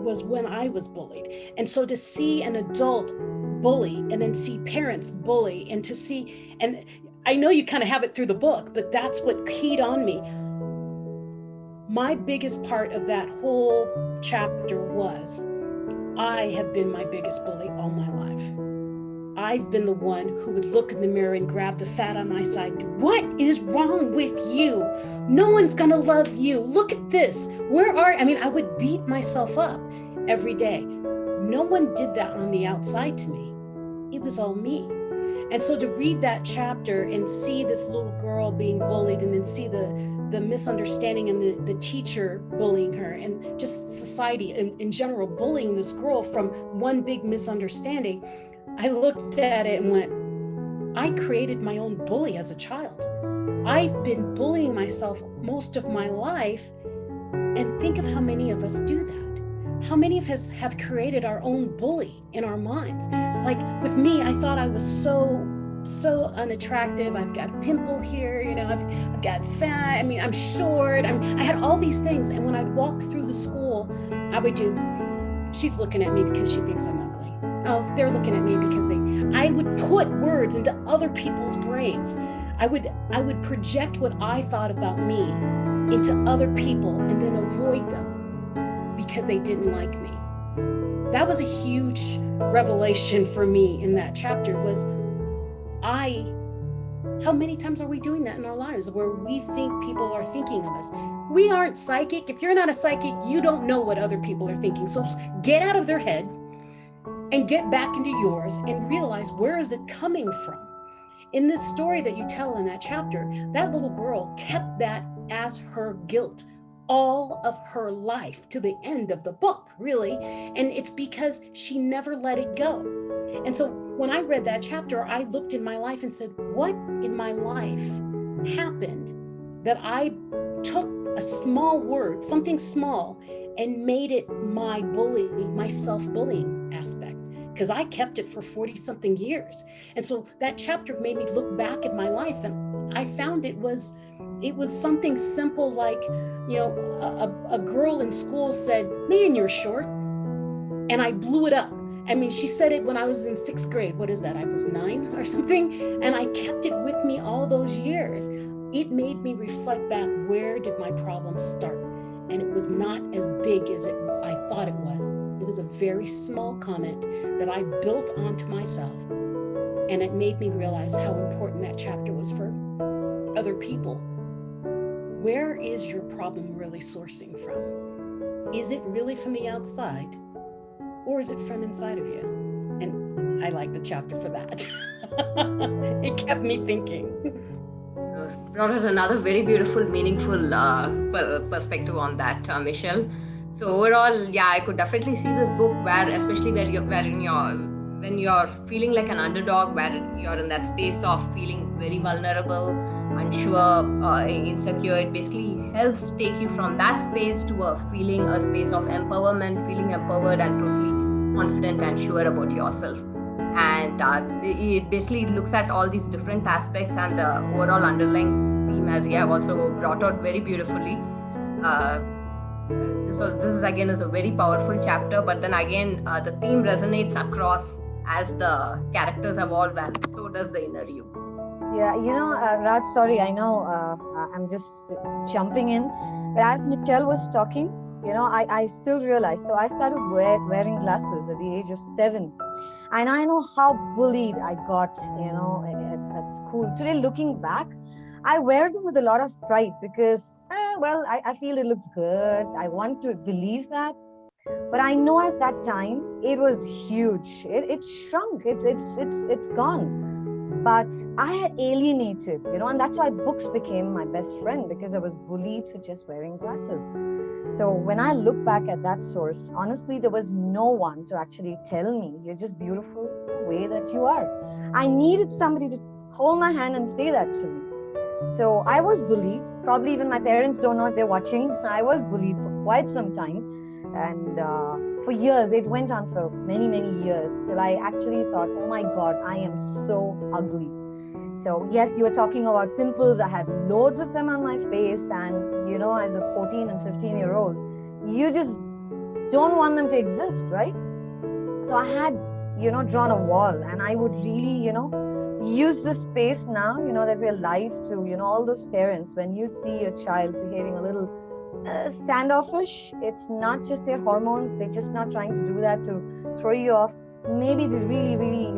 was when I was bullied. And so to see an adult bully and then see parents bully, and to see, and I know you kind of have it through the book, but that's what keyed on me. My biggest part of that whole chapter was, I have been my biggest bully all my life. I've been the one who would look in the mirror and grab the fat on my side and do, what is wrong with you? No one's gonna love you. Look at this. I would beat myself up every day. No one did that on the outside to me. It was all me. And so to read that chapter and see this little girl being bullied, and then see the misunderstanding and the teacher bullying her, and just society in general bullying this girl from one big misunderstanding, I looked at it and went, I created my own bully as a child. I've been bullying myself most of my life. And think of how many of us do that. How many of us have created our own bully in our minds? Like with me, I thought I was so unattractive. I've got a pimple here, I've got fat. I'm short. I had all these things. And when I'd walk through the school, I would do, she's looking at me because she thinks I'm ugly. Oh, they're looking at me because I would put words into other people's brains. I would project what I thought about me into other people and then avoid them because they didn't like me. That was a huge revelation for me in that chapter. Was how many times are we doing that in our lives, where we think people are thinking of us? We aren't psychic. If you're not a psychic, you don't know what other people are thinking. So get out of their head and get back into yours and realize, where is it coming from? In this story that you tell in that chapter, that little girl kept that as her guilt all of her life to the end of the book, really. And it's because she never let it go. And so when I read that chapter, I looked in my life and said, what in my life happened that I took a small word, something small, and made it my bully, my self-bullying aspect? Because I kept it for 40 something years. And so that chapter made me look back at my life, and I found it was something simple like, a girl in school said, man, you're short. And I blew it up. She said it when I was in 6th grade. What is that? I was 9 or something. And I kept it with me all those years. It made me reflect back, where did my problem start? And it was not as big as I thought it was. It was a very small comment that I built onto myself. And it made me realize how important that chapter was for other people. Where is your problem really sourcing from? Is it really from the outside, or is it from inside of you? And I like the chapter for that. It kept me thinking. Brought us another very beautiful, meaningful perspective on that, Michelle. So overall, yeah, I could definitely see this book especially when you're feeling like an underdog, where you're in that space of feeling very vulnerable, unsure, insecure. It basically helps take you from that space to a space of empowerment, feeling empowered and totally confident and sure about yourself. And it basically looks at all these different aspects and the overall underlying theme, as you have also brought out very beautifully. So this is a very powerful chapter, but then again, the theme resonates across as the characters evolve, and so does the inner you. Yeah, Raj, sorry, I know I'm just jumping in, but as Michelle was talking, I still realized, so I started wearing glasses at the age of 7. And I know how bullied I got, at school. Today, looking back, I wear them with a lot of pride because, I feel it looks good. I want to believe that. But I know at that time, it was huge. It shrunk. It's gone. But I had alienated, and that's why books became my best friend, because I was bullied for just wearing glasses. So when I look back at that source, honestly, there was no one to actually tell me, you're just beautiful the way that you are. I needed somebody to hold my hand and say that to me. So I was bullied. Probably even my parents don't know if they're watching. I was bullied for quite some time. And for years, it went on for many, many years, till I actually thought, oh my God, I am so ugly. So yes, you were talking about pimples. I had loads of them on my face, and as a 14 and 15-year-old, you just don't want them to exist, right? So I had, drawn a wall, and I would really, use the space now, that we're live to, all those parents, when you see a child behaving a little standoffish, it's not just their hormones. They're just not trying to do that to throw you off. Maybe they're really, really,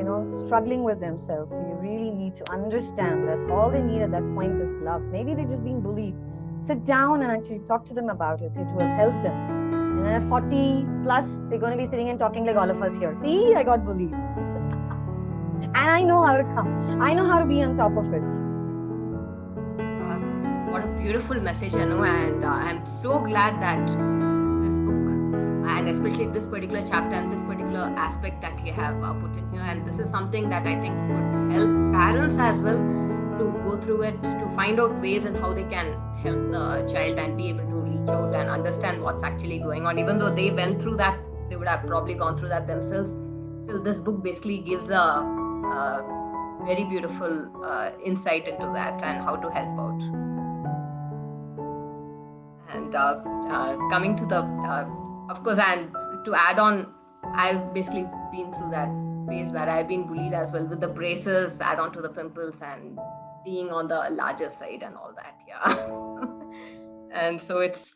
struggling with themselves. So you really need to understand that all they need at that point is love. Maybe they're just being bullied. Sit down and actually talk to them about it. It will help them. And then at 40 plus, they're going to be sitting and talking like all of us here. See, I got bullied. And I know how to come. I know how to be on top of it. What a beautiful message, Anu, and I'm so glad that this book, and especially this particular chapter and this particular aspect that you have put in here, and this is something that I think would help parents as well to go through it, to find out ways and how they can help the child and be able to reach out and understand what's actually going on. Even though they went through that, they would have probably gone through that themselves. So this book basically gives a very beautiful insight into that and how to help out. And coming to the, of course, and to add on, I've basically been through that phase where I've been bullied as well, with the braces, add on to the pimples, and being on the larger side and all that. Yeah. And so this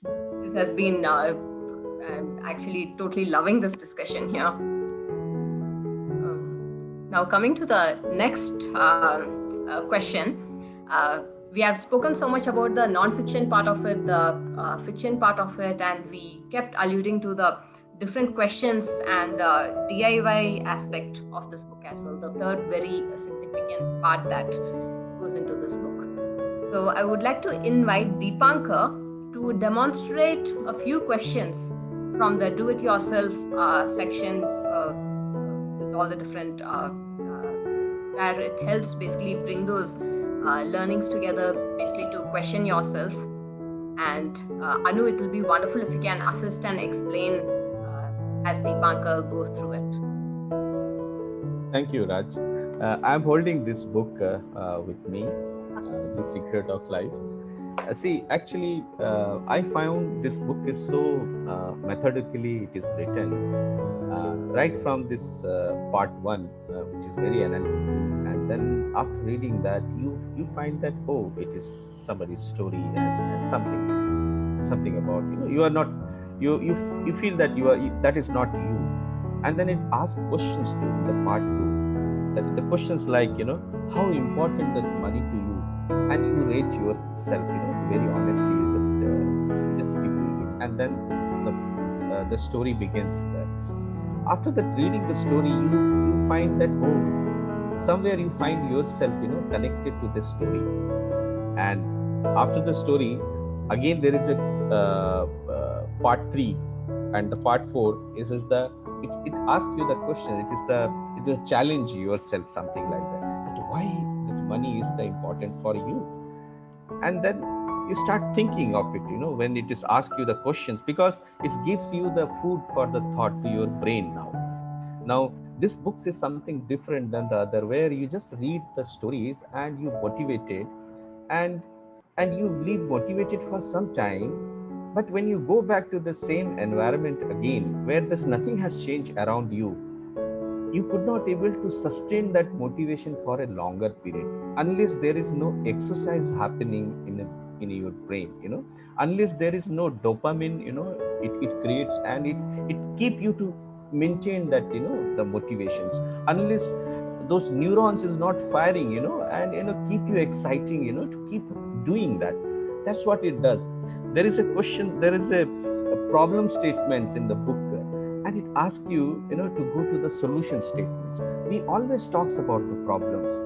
has been, I'm actually totally loving this discussion here. Now coming to the next question. We have spoken so much about the non-fiction part of it, the fiction part of it, and we kept alluding to the different questions and the DIY aspect of this book as well, the third very significant part that goes into this book. So I would like to invite Deepankar to demonstrate a few questions from the do-it-yourself section with all the different, where it helps basically bring those learnings together, basically to question yourself. And Anu, it will be wonderful if you can assist and explain as Deepankar goes through it. Thank you, Raj. I'm holding this book with me, The Secret of Life. See, actually, I found this book is so methodically it is written. Right from this part 1, which is very analytical, and then after reading that, you find that, oh, it is somebody's story and something about, you are not, you feel that that is not you, and then it asks questions too in the part 2, that the questions like, how important that money to you, and you rate yourself, very honestly, you just keep doing it, and then the story begins there. After that, reading the story, you find that, oh, somewhere you find yourself, connected to this story. And after the story, again, there is a part 3, and the part 4 is it asks you the question. It is challenge yourself, something like that why that money is the important for you, and then you start thinking of it, when it is asked you the questions, because it gives you the food for the thought to your brain. Now this book is something different than the other, where you just read the stories and you motivated, and you live motivated for some time, but when you go back to the same environment again, where there's nothing has changed around you, you could not able to sustain that motivation for a longer period, unless there is no exercise happening in your brain, unless there is no dopamine, it creates, and it keep you to maintain that, the motivations, unless those neurons is not firing, and keep you exciting, to keep doing that. That's what it does. There is a question, there is a problem statements in the book, and it asks you, to go to the solution statements. We always talks about the problems.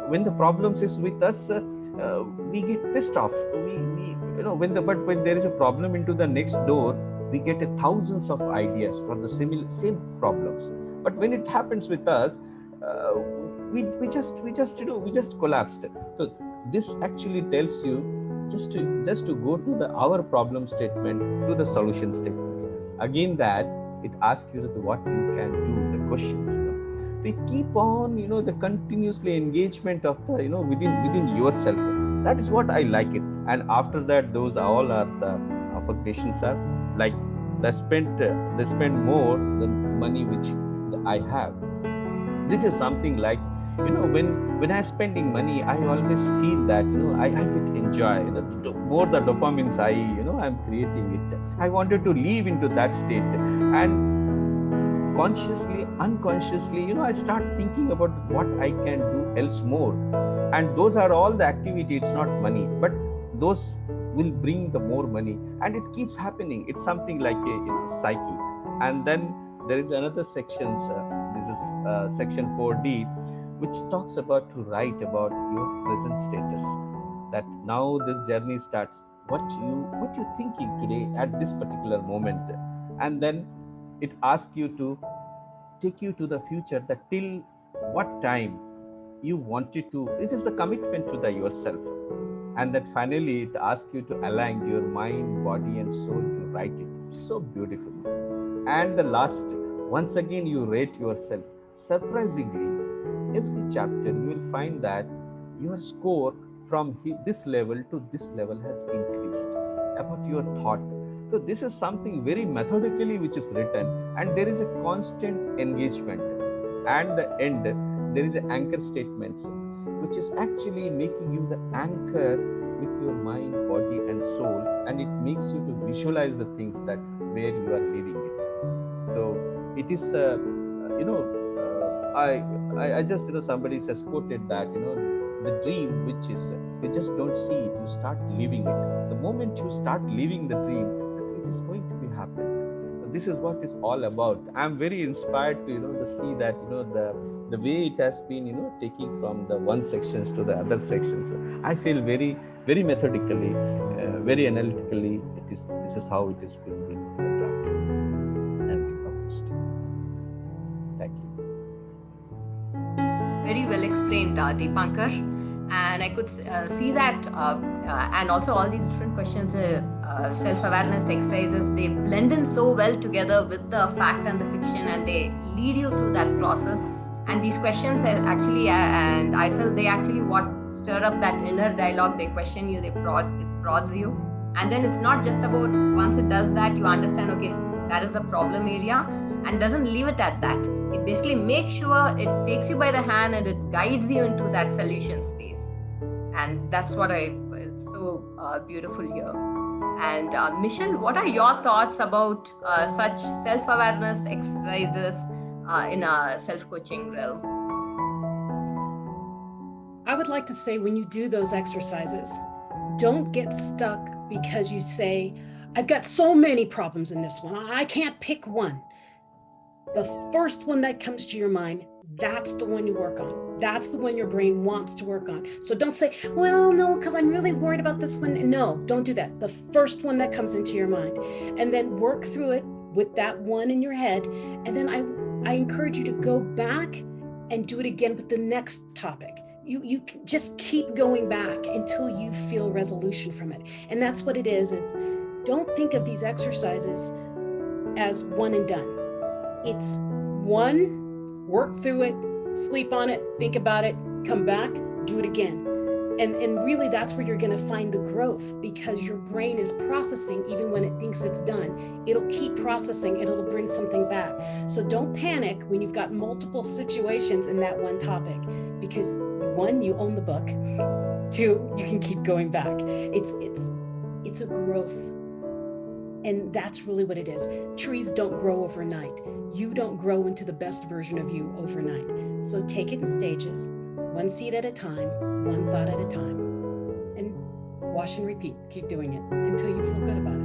When the problems is with us, we get pissed off. When there is a problem into the next door, we get thousands of ideas for the same problems. But when it happens with us, we just collapsed. So this actually tells you just to go to our problem statement to the solution statements. Again, that it asks you what you can do, the questions. they keep on, the continuously engagement of the, within yourself. That is what I like it. And after that, those all are the affirmations are like they spend more the money which I have. This is something like, when I'm spending money, I always feel that, I get enjoy, more the dopamines I'm creating it. I wanted to live into that state, and consciously, unconsciously, I start thinking about what I can do else more. And those are all the activity. It's not money, but those will bring the more money, and it keeps happening. It's something like a cycle. And then there is another section. This is section 4D, which talks about to write about your present status. That now this journey starts. What you thinking today at this particular moment, and then it asks you to take you to the future. That till what time you wanted to. It is the commitment to the yourself. And that finally it asks you to align your mind, body, and soul to write it so beautifully. And the last, once again, you rate yourself. Surprisingly, every chapter you will find that your score from this level to this level has increased about your thought. So this is something very methodically which is written, and there is a constant engagement. And the end, there is an anchor statement, which is actually making you the anchor with your mind, body, and soul, and it makes you to visualize the things that where you are living it. So it is, I just, somebody has quoted that, the dream, which is, you just don't see it, you start living it. The moment you start living the dream, it is going to be happen. So this is what it's all about. I'm very inspired to, to see that, the way it has been, taking from the one sections to the other sections. I feel very, very methodically, very analytically, this is how it is being drafted and being published. Thank you. Very well explained, Deepankar. And I could see that, and also all these different questions, self-awareness exercises, they blend in so well together with the fact and the fiction, and they lead you through that process. And these questions actually, and I feel they actually what stir up that inner dialogue. They question you, it prods you. And then it's not just about, once it does that, you understand, okay, that is the problem area, and doesn't leave it at that. It basically makes sure it takes you by the hand and it guides you into that solution space. And that's what it's so beautiful here. And Michelle, what are your thoughts about such self-awareness exercises in a self-coaching realm? I would like to say, when you do those exercises, don't get stuck because you say, I've got so many problems in this one, I can't pick one. The first one that comes to your mind, that's the one you work on. That's the one your brain wants to work on. So don't say, well, no, because I'm really worried about this one. No, don't do that. The first one that comes into your mind, and then work through it with that one in your head. And then I encourage you to go back and do it again with the next topic. You just keep going back until you feel resolution from it. And that's what it is don't think of these exercises as one and done. It's one, work through it, sleep on it, think about it, come back, do it again. And really that's where you're gonna find the growth, because your brain is processing even when it thinks it's done. It'll keep processing and it'll bring something back. So don't panic when you've got multiple situations in that one topic, because one, you own the book. Two, you can keep going back. It's a growth. And that's really what it is. Trees don't grow overnight. You don't grow into the best version of you overnight. So take it in stages, one seed at a time, one thought at a time, and wash and repeat. Keep doing it until you feel good about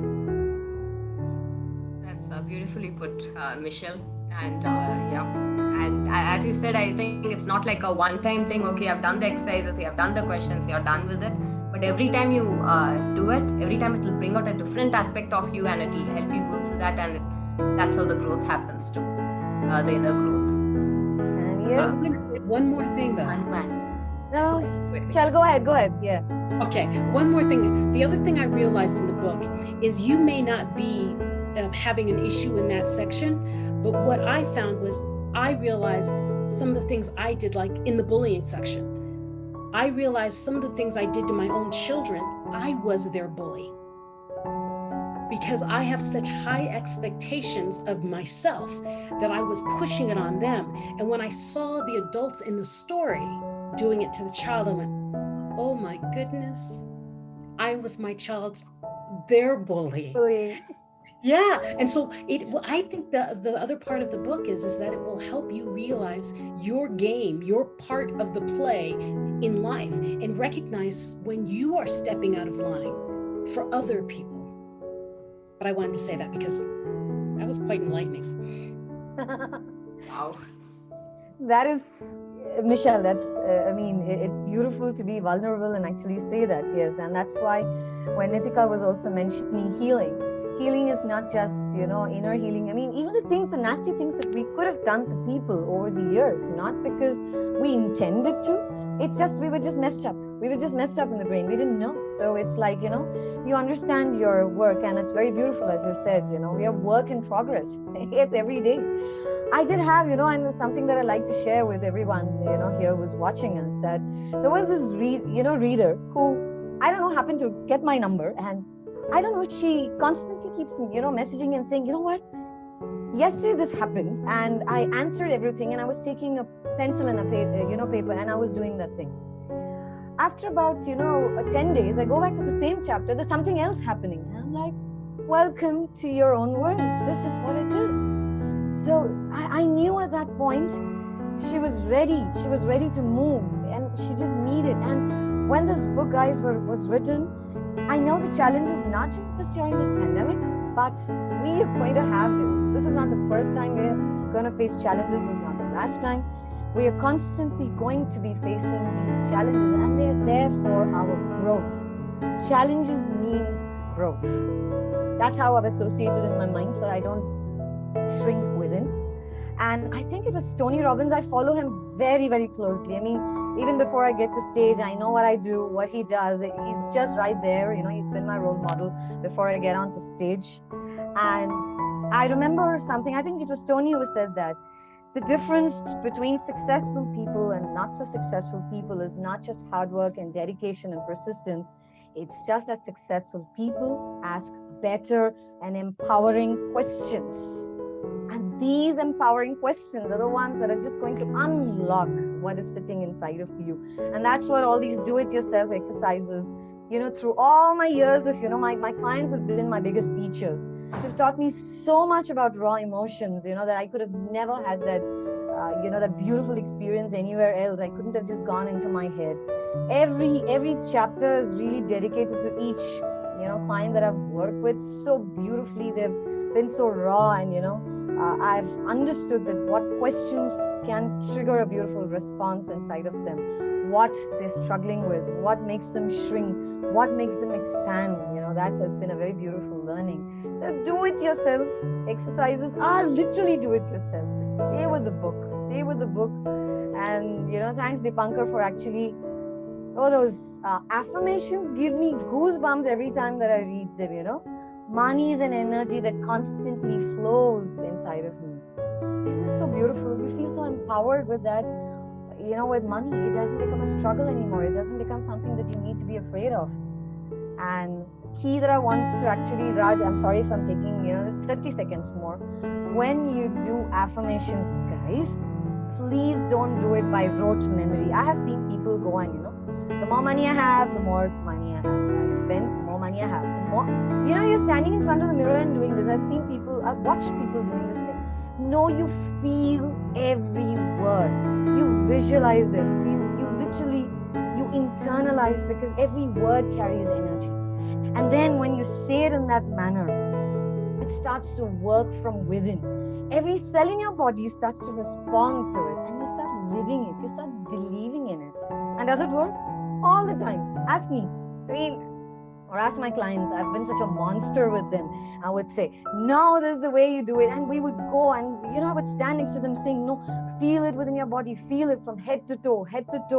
it. That's beautifully put, Michelle. And and as you said, I think it's not like a one-time thing. Okay, I've done the exercises, you have done the questions, you're done with it. But every time you do it, every time it will bring out a different aspect of you, and it will help you go through that, and that's how the growth happens too, the inner growth. And yes, one more thing though. no, Michelle, go ahead. Yeah. Okay, one more thing. The other thing I realized in the book is you may not be having an issue in that section, but what I found was I realized some of the things I did, like in the bullying section. I realized some of the things I did to my own children, I was their bully. Because I have such high expectations of myself that I was pushing it on them. And when I saw the adults in the story doing it to the child, I went, oh my goodness, I was my child's, their bully. Yeah. And so I think the other part of the book is that it will help you realize your game, your part of the play in life, and recognize when you are stepping out of line for other people. But I wanted to say that because that was quite enlightening. Wow. That is, Michelle, that's, it's beautiful to be vulnerable and actually say that, yes. And that's why when Nitika was also mentioning healing is not just, inner healing. I mean, even the nasty things that we could have done to people over the years, not because we intended to, it's just, we were just messed up. We were just messed up in the brain. We didn't know. So it's like, you understand your work, and it's very beautiful, as you said, we have work in progress. It's every day. I did have, and there's something that I like to share with everyone, here who's watching us, that there was this, reader who, I don't know, happened to get my number, and I don't know, she constantly keeps, messaging and saying, you know what, yesterday this happened, and I answered everything, and I was taking a pencil and a paper, and I was doing that thing. After about, 10 days, I go back to the same chapter, there's something else happening. And I'm like, welcome to your own world. This is what it is. So I knew at that point, she was ready. She was ready to move, and she just needed. And when this book, guys, was written, I know the challenges, not just during this pandemic, but we are going to have, this is not the first time we're going to face challenges. This is not the last time. We are constantly going to be facing these challenges, and they're there for our growth. Challenges means growth. That's how I've associated in my mind, so I don't shrink within. And I think it was Tony Robbins. I follow him very, very closely. I mean, even before I get to stage, I know what I do, what he does. He's just right there. He's been my role model before I get onto stage. And I remember something, I think it was Tony who said that the difference between successful people and not so successful people is not just hard work and dedication and persistence. It's just that successful people ask better and empowering questions. And these empowering questions are the ones that are just going to unlock what is sitting inside of you. And that's what all these do-it-yourself exercises, through all my years of, my clients have been my biggest teachers. They've taught me so much about raw emotions, that I could have never had that, that beautiful experience anywhere else. I couldn't have just gone into my head. Every chapter is really dedicated to each, client that I've worked with so beautifully. They've been so raw, and, I've understood that what questions can trigger a beautiful response inside of them, what they're struggling with, what makes them shrink, what makes them expand. That has been a very beautiful learning. So do-it-yourself exercises are literally do-it-yourself. Just stay with the book. Stay with the book. And, thanks Dipankar for actually, those affirmations give me goosebumps every time that I read them, Money is an energy that constantly flows inside of me. Isn't it so beautiful? You feel so empowered with that. With money, it doesn't become a struggle anymore. It doesn't become something that you need to be afraid of. And key that I want to actually, Raj, I'm sorry if I'm taking, this 30 seconds more. When you do affirmations, guys, please don't do it by rote memory. I have seen people go on, the more money I have, the more money I have. I spend, the more money I have. The more, you're standing in front of the mirror and doing this. I've watched people doing this thing. No, you feel every word. You visualize it. You literally, you internalize, because every word carries energy. And then when you say it in that manner, it starts to work from within. Every cell in your body starts to respond to it, and you start living it. You start believing in it. And does it work? All the time. Ask me. Or ask my clients. I've been such a monster with them. I would say, no, this is the way you do it. And we would go and, I would stand next to them saying, no, feel it within your body. Feel it from head to toe,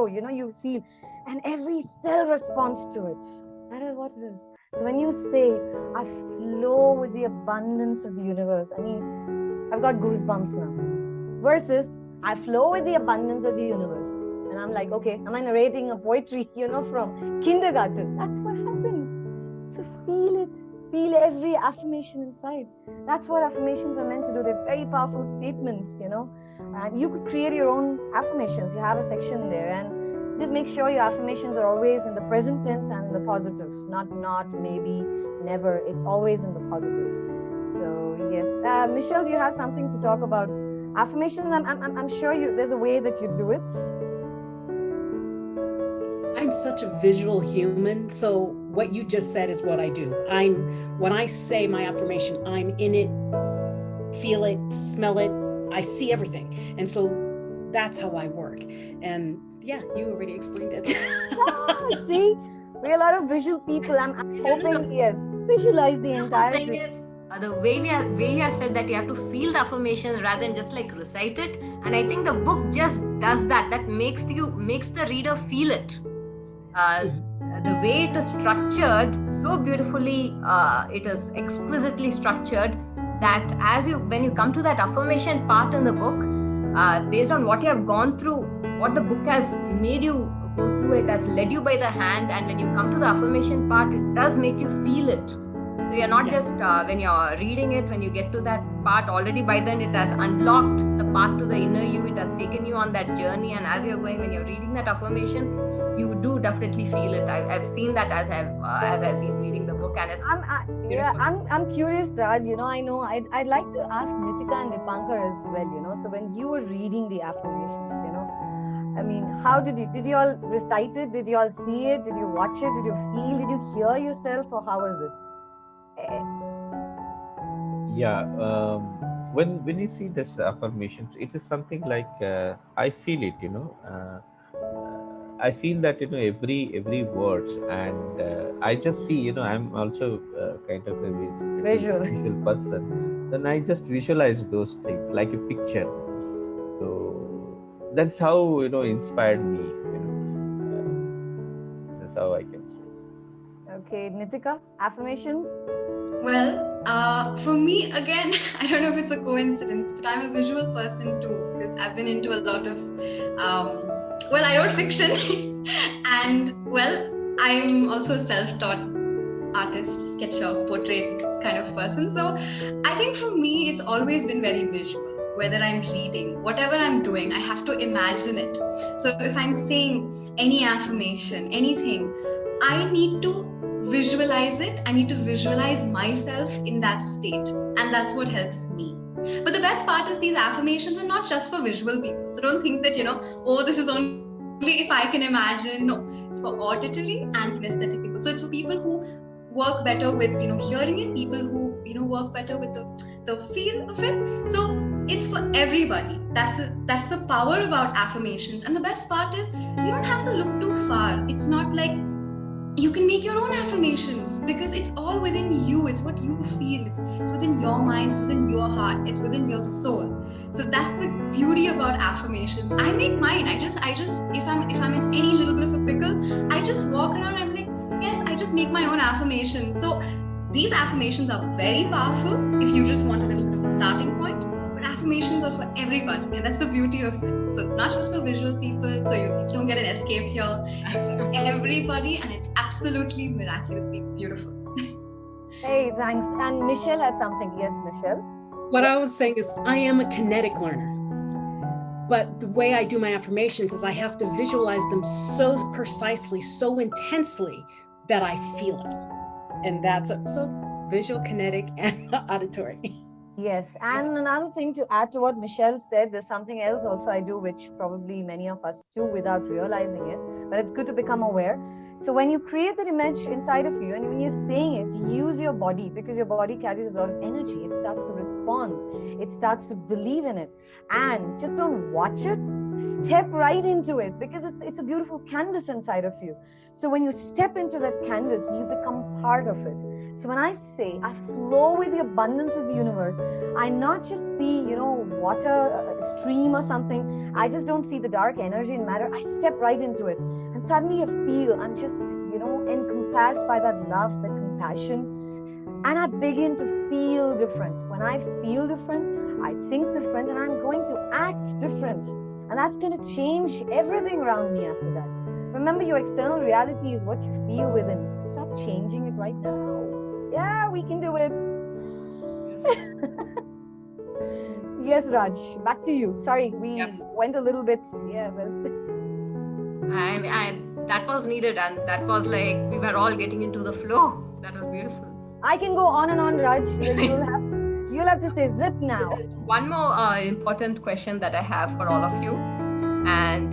you feel. And every cell responds to it. That is what it is. So when you say, I flow with the abundance of the universe, I've got goosebumps now. Versus, I flow with the abundance of the universe. And I'm like, okay, am I narrating a poetry, from kindergarten? That's what happens. So feel it. Feel every affirmation inside. That's what affirmations are meant to do. They're very powerful statements, And you could create your own affirmations. You have a section there, and just make sure your affirmations are always in the present tense and the positive. Not, maybe, never. It's always in the positive. So yes, Michelle, do you have something to talk about affirmations? I'm sure there's a way that you do it. I'm such a visual human, so what you just said is what I do. When I say my affirmation, I'm in it, feel it, smell it, I see everything. And so that's how I work. And yeah, you already explained it. See, we're a lot of visual people. I'm hoping, yes, visualize the entire thing. Is, the way you have said that you have to feel the affirmations rather than just like recite it. And I think the book just does that. That makes the reader feel it. The way it is structured so beautifully, it is exquisitely structured that when you come to that affirmation part in the book, based on what you have gone through, what the book has made you go through, it has led you by the hand, and when you come to the affirmation part, it does make you feel it. So you're not just when you're reading it, when you get to that part, already by then it has unlocked the path to the inner you. It has taken you on that journey, and as you're going, when you're reading that affirmation, you do definitely feel it. I've seen that as I've been reading the book, and it's I'm curious, Raj. I know I'd like to ask Nitika and Dipankar as well. So when you were reading the affirmations, I mean, how did you all recite it? Did you all see it? Did you watch it? Did you feel? Did you hear yourself, or how was it? Yeah, when you see this affirmations, it is something like I feel it. I feel that every words, and I just see. I'm also kind of a visual person. Then I just visualize those things like a picture. So that's how inspired me. That's how I can say. Okay, Nitika, affirmations. Well, for me, again, I don't know if it's a coincidence, but I'm a visual person too, because I've been into a lot of, I wrote fiction, and I'm also a self-taught artist, sketcher, portrait kind of person. So I think for me, it's always been very visual. Whether I'm reading, whatever I'm doing, I have to imagine it. So if I'm saying any affirmation, anything, I need to visualize it. I need to visualize myself in that state, and that's what helps me. But the best part is these affirmations are not just for visual people. So don't think that this is only if I can imagine. No, it's for auditory and kinesthetic people. So it's for people who work better with hearing it, people who work better with the feel of it. So it's for everybody. That's the power about affirmations. And the best part is you don't have to look too far. It's not like you can make your own affirmations, because it's all within you. It's what you feel. It's within your mind. It's within your heart. It's within your soul. So that's the beauty about affirmations. I make mine. I just if I'm in any little bit of a pickle, I just walk around and I'm like, yes, I just make my own affirmations. So these affirmations are very powerful if you just want a little bit of a starting point. But affirmations are for everybody, and that's the beauty of it. So it's not just for visual people, so you don't get an escape here. It's for everybody, and it's absolutely miraculously beautiful. Hey, thanks. And Michelle had something. Yes, Michelle? What I was saying is I am a kinetic learner. But the way I do my affirmations is I have to visualize them so precisely, so intensely that I feel it. And that's so visual, kinetic, and auditory. Yes, and another thing to add to what Michelle said, there's something else also I do, which probably many of us do without realizing it, but it's good to become aware. So when you create that image inside of you, and when you're saying it, use your body, because your body carries a lot of energy. It starts to respond. It starts to believe in it. And just don't watch it, step right into it, because it's a beautiful canvas inside of you. So when you step into that canvas, you become part of it. So when I say I flow with the abundance of the universe, I not just see, water, a stream or something. I just don't see the dark energy and matter. I step right into it. And suddenly I feel I'm just, encompassed by that love, that compassion. and I begin to feel different. When I feel different, I think different, and I'm going to act different. And that's going to change everything around me after that. Remember, your external reality is what you feel within. So start changing it right now. Yeah, we can do it. Yes, Raj, back to you. Sorry, we went a little bit. Yeah, that was needed, and that was like we were all getting into the flow. That was beautiful. I can go on and on, Raj. You'll have to say zip now. One more important question that I have for all of you, and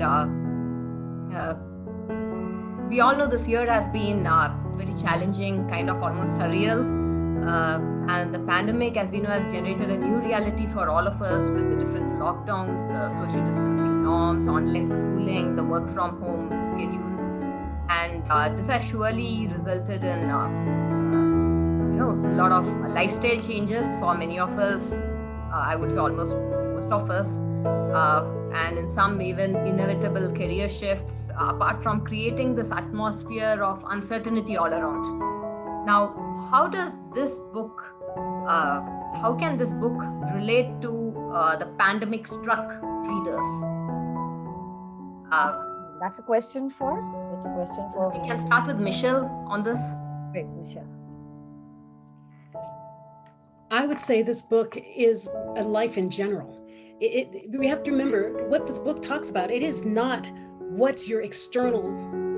we all know this year has been very challenging, kind of almost surreal, and the pandemic, as we know, has generated a new reality for all of us with the different lockdowns, the social distancing norms, online schooling, the work from home schedules, and this has surely resulted in a lot of lifestyle changes for many of us. I would say almost most of us, and in some even inevitable career shifts, apart from creating this atmosphere of uncertainty all around. Now, how can this book relate to the pandemic struck readers? That's a question for? We can start with Michelle on this. Great, Michelle. I would say this book is a life in general. We have to remember what this book talks about. It is not what's your external.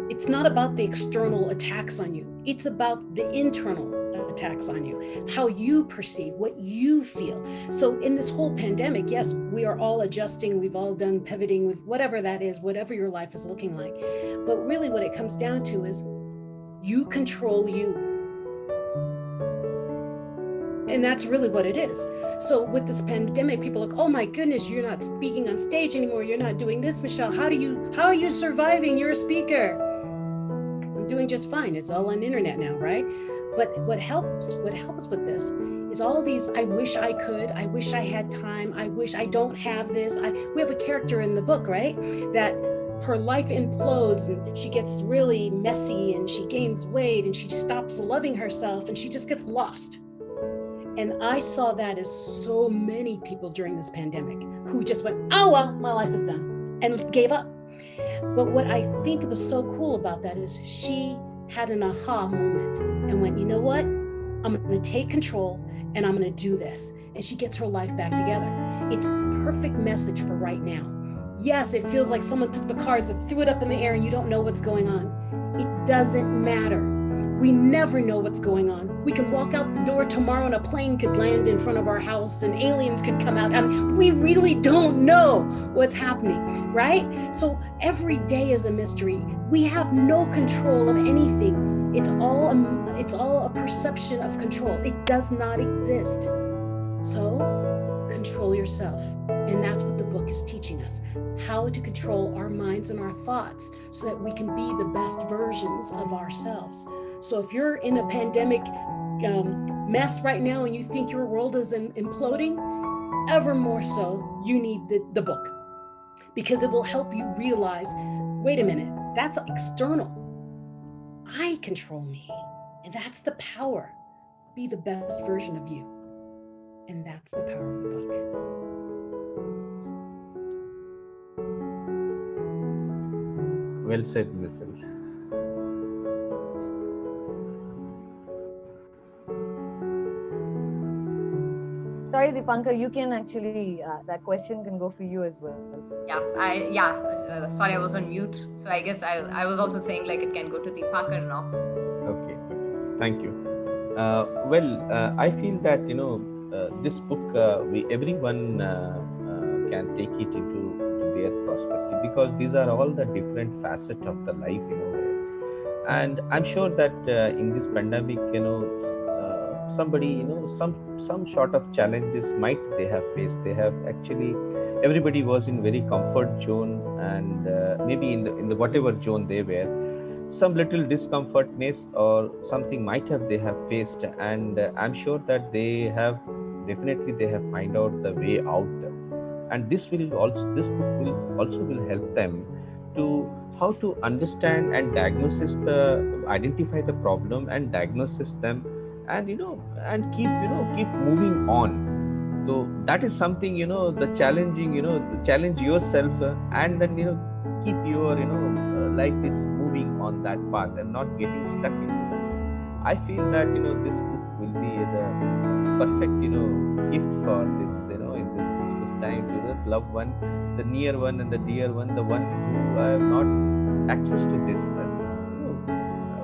It's not about the external attacks on you. It's about the internal attacks on you, how you perceive, what you feel. So in this whole pandemic, yes, we are all adjusting. We've all done pivoting, whatever that is, whatever your life is looking like. But really what it comes down to is you control you. And that's really what it is. So with this pandemic, people are like, oh my goodness, you're not speaking on stage anymore. You're not doing this, Michelle. How are you surviving? You're a speaker. I'm doing just fine. It's all on the internet now, right? But what helps with this is all these, I wish I could, I wish I had time, I wish I don't have this. We have a character in the book, right? That her life implodes and she gets really messy and she gains weight and she stops loving herself and she just gets lost. And I saw that as so many people during this pandemic who just went, oh, well, my life is done, and gave up. But what I think was so cool about that is she had an aha moment and went, you know what? I'm going to take control and I'm going to do this. And she gets her life back together. It's the perfect message for right now. Yes, it feels like someone took the cards and threw it up in the air and you don't know what's going on. It doesn't matter. We never know what's going on. We can walk out the door tomorrow and a plane could land in front of our house and aliens could come out. I mean, we really don't know what's happening, right? So every day is a mystery. We have no control of anything. It's all a perception of control. It does not exist. So control yourself. And that's what the book is teaching us, how to control our minds and our thoughts so that we can be the best versions of ourselves. So if you're in a pandemic mess right now and you think your world is imploding, ever more so, you need the book, because it will help you realize, wait a minute, that's external. I control me, and that's the power. Be the best version of you. And that's the power of the book. Well said, Michelle. Sorry, Dipankar, you can actually, that question can go for you as well. Sorry, I was on mute. So I guess I was also saying like it can go to Dipankar now. Okay, thank you. I feel that, this book, everyone can take it into their perspective, because these are all the different facets of the life, and I'm sure that in this pandemic, somebody, some sort of challenges might they have faced. They have actually, everybody was in very comfort zone, and maybe in the whatever zone they were, some little discomfortness or something they have faced, and I'm sure that they have find out the way out. And this book will also help them to how to understand and identify the problem and diagnose them, and and keep moving on. So that is something, the challenging, the challenge yourself, and then keep your life is moving on that path and not getting stuck into that. I feel that this book will be the perfect gift for this, in this Christmas time, to the loved one, the near one and the dear one, the one who have not access to this.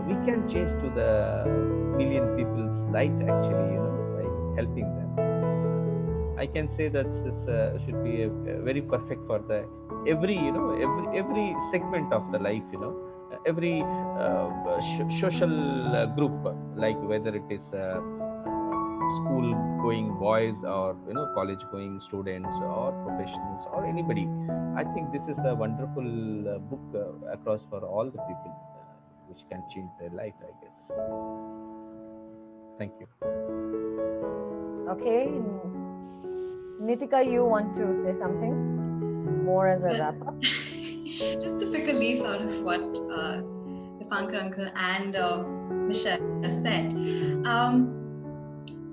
We can change to the million people's life actually, by helping them. I can say that this should be a very perfect for the every every segment of the life, every social group, like whether it is school going boys, or college going students, or professionals, or anybody. I think this is a wonderful book across for all the people, which can change their life, I guess. Thank you. Okay. Nitika, you want to say something more as a wrap up? Just to pick a leaf out of what the Pankar uncle and Michelle said,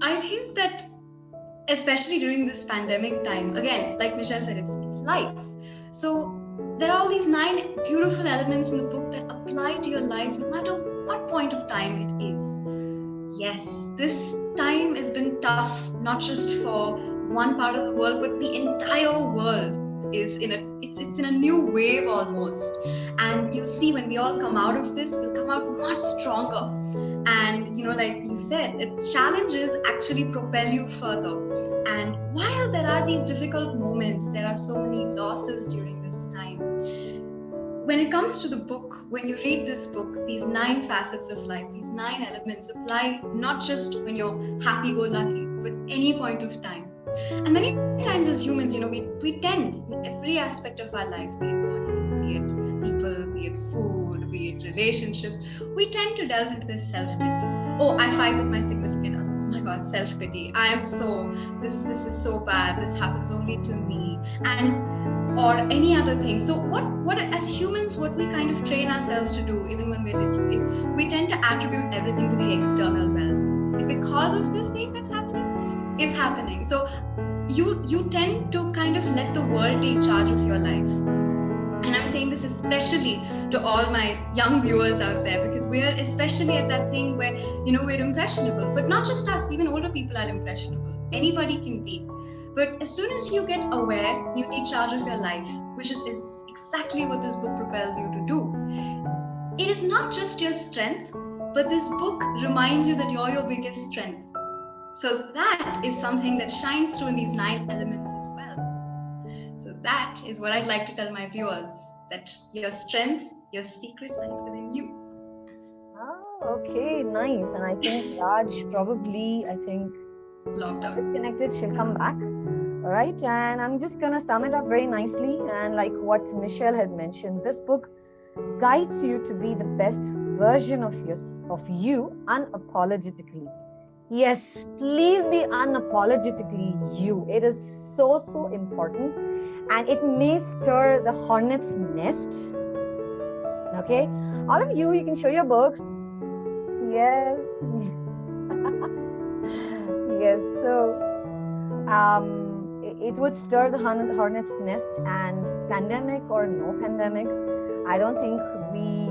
I think that especially during this pandemic time, again, like Michelle said, it's life. So there are all these 9 beautiful elements in the book that apply to your life no matter what point of time it is. Yes, this time has been tough, not just for one part of the world, but the entire world is it's in a new wave almost. And you see, when we all come out of this, we'll come out much stronger. And like you said, challenges actually propel you further. And while there are these difficult moments, there are so many losses during this time. When it comes to the book, when you read this book, these 9 facets of life, these 9 elements apply not just when you're happy-go-lucky, but any point of time. And many times as humans, we tend in every aspect of our life, be it body, be it people, be it food, be it relationships, we tend to delve into this self-pity. Oh, I fight with my significant other. Oh my God, self-pity. This is so bad. This happens only to me. Or any other thing. So what as humans, what we kind of train ourselves to do, even when we're little, is we tend to attribute everything to the external realm. Because of this thing that's happening, it's happening. So you tend to kind of let the world take charge of your life. And I'm saying this especially to all my young viewers out there, because we're especially at that thing where, we're impressionable. But not just us, even older people are impressionable. Anybody can be. But as soon as you get aware, you take charge of your life, which is exactly what this book propels you to do. It is not just your strength, but this book reminds you that you're your biggest strength. So that is something that shines through in these 9 elements as well. So that is what I'd like to tell my viewers, that your strength, your secret lies within you. Oh, okay, nice. And I think Raj probably, Locked up. disconnected. She'll come back. All right. And I'm just going to sum it up very nicely. And like what Michelle had mentioned, this book guides you to be the best version of you unapologetically. Yes, please be unapologetically you. It is so, so important. And it may stir the hornet's nest. Okay. All of you can show your books. Yes. Yes. So, it would stir the hornet's nest, and pandemic or no pandemic, I don't think we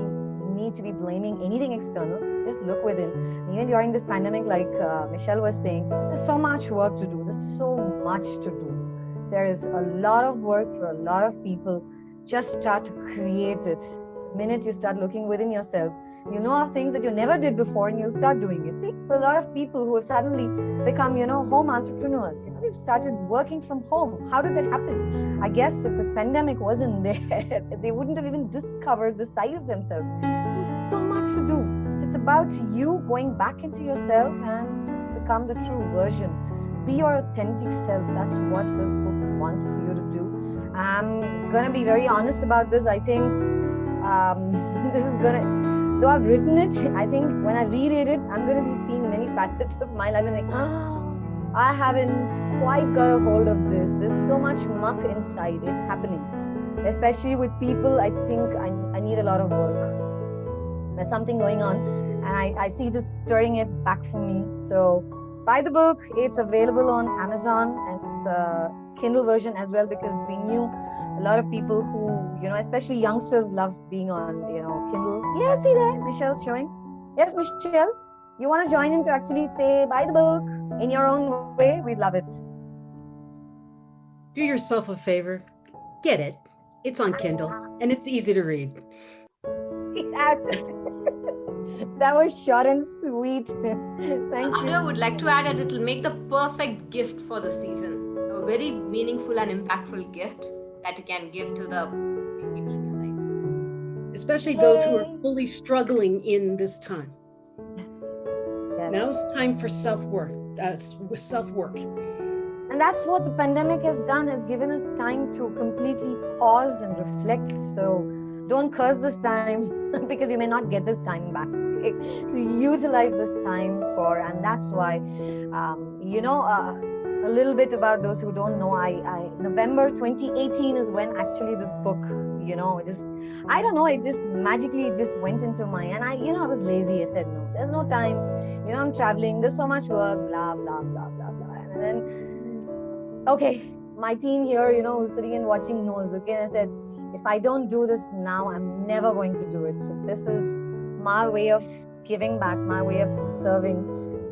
need to be blaming anything external. Just look within. Even during this pandemic, like Michelle was saying, there's so much work to do. There's so much to do. There is a lot of work for a lot of people. Just start to create it. The minute you start looking within yourself, you know of things that you never did before, and you'll start doing it. See, for a lot of people who have suddenly become, home entrepreneurs, they've started working from home. How did that happen? I guess if this pandemic wasn't there, they wouldn't have even discovered the side of themselves. There's so much to do. So it's about you going back into yourself and just become the true version. Be your authentic self. That's what this book wants you to do. I'm going to be very honest about this. I think this is going to... Though I've written it, I think when I reread it, I'm going to be seeing many facets of my life and like, I haven't quite got a hold of this. There's so much muck inside. It's happening. Especially with people, I think I need a lot of work. There's something going on. and I see this stirring it back for me. So buy the book. It's available on Amazon. It's a Kindle version as well, because we knew a lot of people who, especially youngsters, love being on, Kindle. Yeah, see there, Michelle's showing. Yes, Michelle, you want to join in to actually say buy the book in your own way? We'd love it. Do yourself a favor. Get it. It's on Kindle and it's easy to read. That was short and sweet. Thank you. I would like to add that it will make the perfect gift for the season. A very meaningful and impactful gift that you can give to the people in your lives. Especially those who are fully struggling in this time. Yes. Now's time for self-work. And that's what the pandemic has done, has given us time to completely pause and reflect. So don't curse this time because you may not get this time back. Okay? So utilize this time and that's why, a little bit about those who don't know, November 2018 is when actually this book, I don't know, it just magically just went into my, and I was lazy. I said, no, there's no time. I'm traveling, there's so much work, blah, blah, blah, blah, blah. And then, okay, my team here, who's sitting and watching knows, okay, and I said, if I don't do this now, I'm never going to do it. So this is my way of giving back, my way of serving.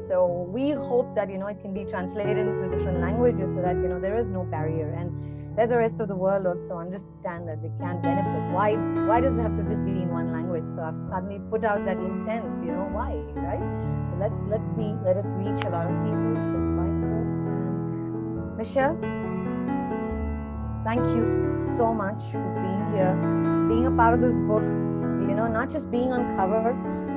So we hope that, it can be translated into different languages so that, there is no barrier. And let the rest of the world also understand that they can benefit. Why does it have to just be in one language? So I've suddenly put out that intent, why, right? So let's see, let it reach a lot of people. So bye. Michelle, thank you so much for being here, being a part of this book, not just being on cover,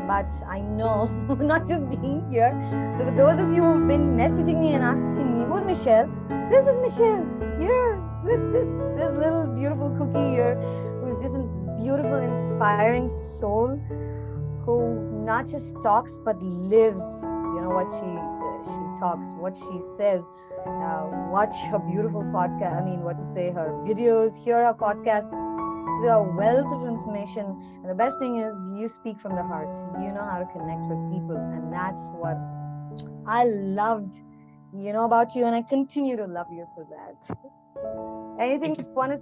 but I know not just being here. So for those of you who've been messaging me and asking me, who's Michelle? This is Michelle. Here, this little beautiful cookie here, who's just a beautiful, inspiring soul, who not just talks but lives. What she talks, what she says. Watch her beautiful podcast. Her videos, hear her podcasts. She's a wealth of information. And the best thing is you speak from the heart. You know how to connect with people. And that's what I loved, about you. And I continue to love you for that. Anything you want to,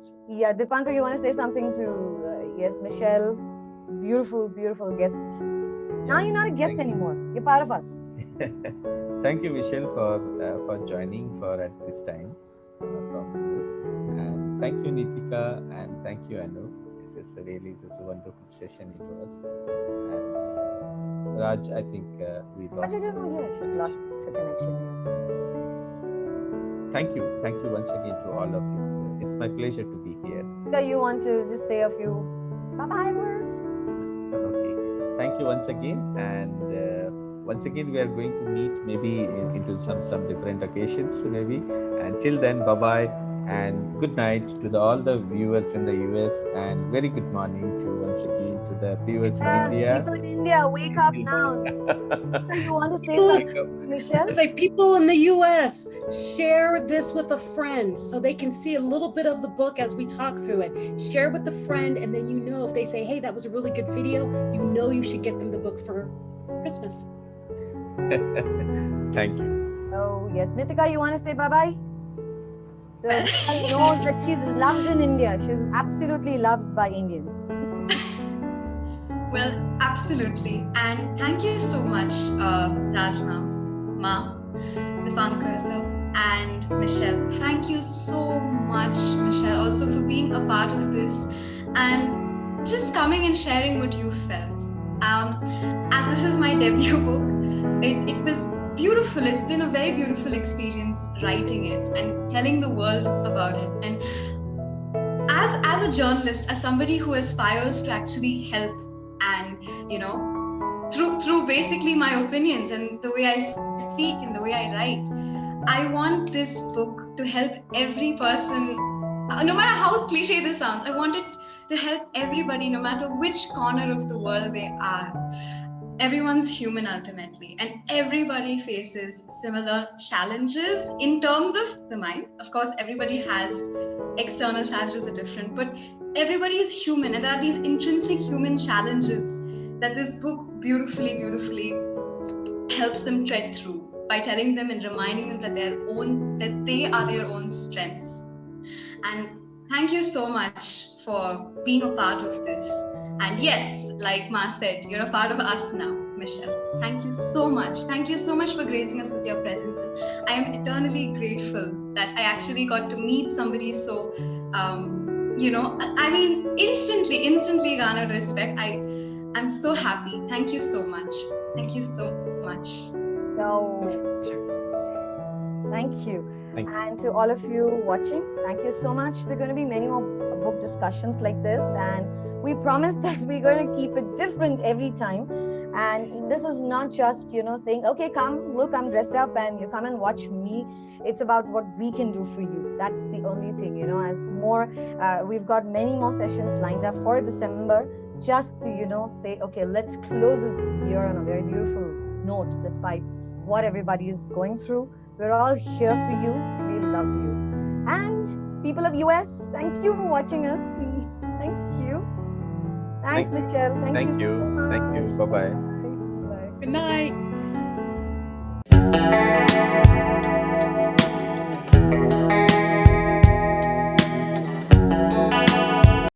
Dipankar, you want to say something to, yes, Michelle, beautiful, beautiful guest. Now you're not a guest anymore. You're part of us. Thank you, Michelle, for joining at this time from this, and thank you, Nitika, and thank you, Anu. This is a wonderful session it was. And Raj, I think we lost. I don't know. Yes, she's lost her connection. Yes. Thank you once again to all of you. It's my pleasure to be here. You want to just say a few bye-bye words? Okay. Thank you once again, and. Once again, we are going to meet maybe into some different occasions, maybe. And till then, bye-bye and good night to all the viewers in the US, and very good morning to once again to the viewers in India. People in India, wake up now. So you want to say something, Michelle? It's like people in the US, share this with a friend so they can see a little bit of the book as we talk through it. Share with a friend, and then if they say, hey, that was a really good video, you should get them the book for Christmas. Thank you. Oh, yes. Nitika, you want to say bye-bye? So I know that she's loved in India. She's absolutely loved by Indians. Well, absolutely. And thank you so much, Raj ma'am, Dipankar sir, and Michelle. Thank you so much, Michelle, also for being a part of this and just coming and sharing what you felt. As this is my debut book, it was beautiful. It's been a very beautiful experience writing it and telling the world about it. And as a journalist, as somebody who aspires to actually help and, through basically my opinions and the way I speak and the way I write, I want this book to help every person, no matter how cliche this sounds. I want it to help everybody, no matter which corner of the world they are. Everyone's human ultimately, and everybody faces similar challenges in terms of the mind. Of course, everybody has external challenges are different, but everybody is human, and there are these intrinsic human challenges that this book beautifully helps them tread through by telling them and reminding them that they are their own strengths. And thank you so much for being a part of this. And yes, like Ma said, you're a part of us now, Michelle. Thank you so much. Thank you so much for gracing us with your presence. And I am eternally grateful that I actually got to meet somebody so, instantly garnered respect. I'm so happy. Thank you so much. Thank you so much. So, thank you. And to all of you watching, thank you so much. There are going to be many more book discussions like this, and we promise that we're going to keep it different every time. And this is not just, saying, okay, come, look, I'm dressed up and you come and watch me. It's about what we can do for you. That's the only thing, as more, we've got many more sessions lined up for December, just to, say, okay, let's close this year on a very beautiful note, despite what everybody is going through. We're all here for you. We love you. And people of US, thank you for watching us. Thank you. Thanks, Michelle. Thank you so much. Thank you. Bye-bye. Good night.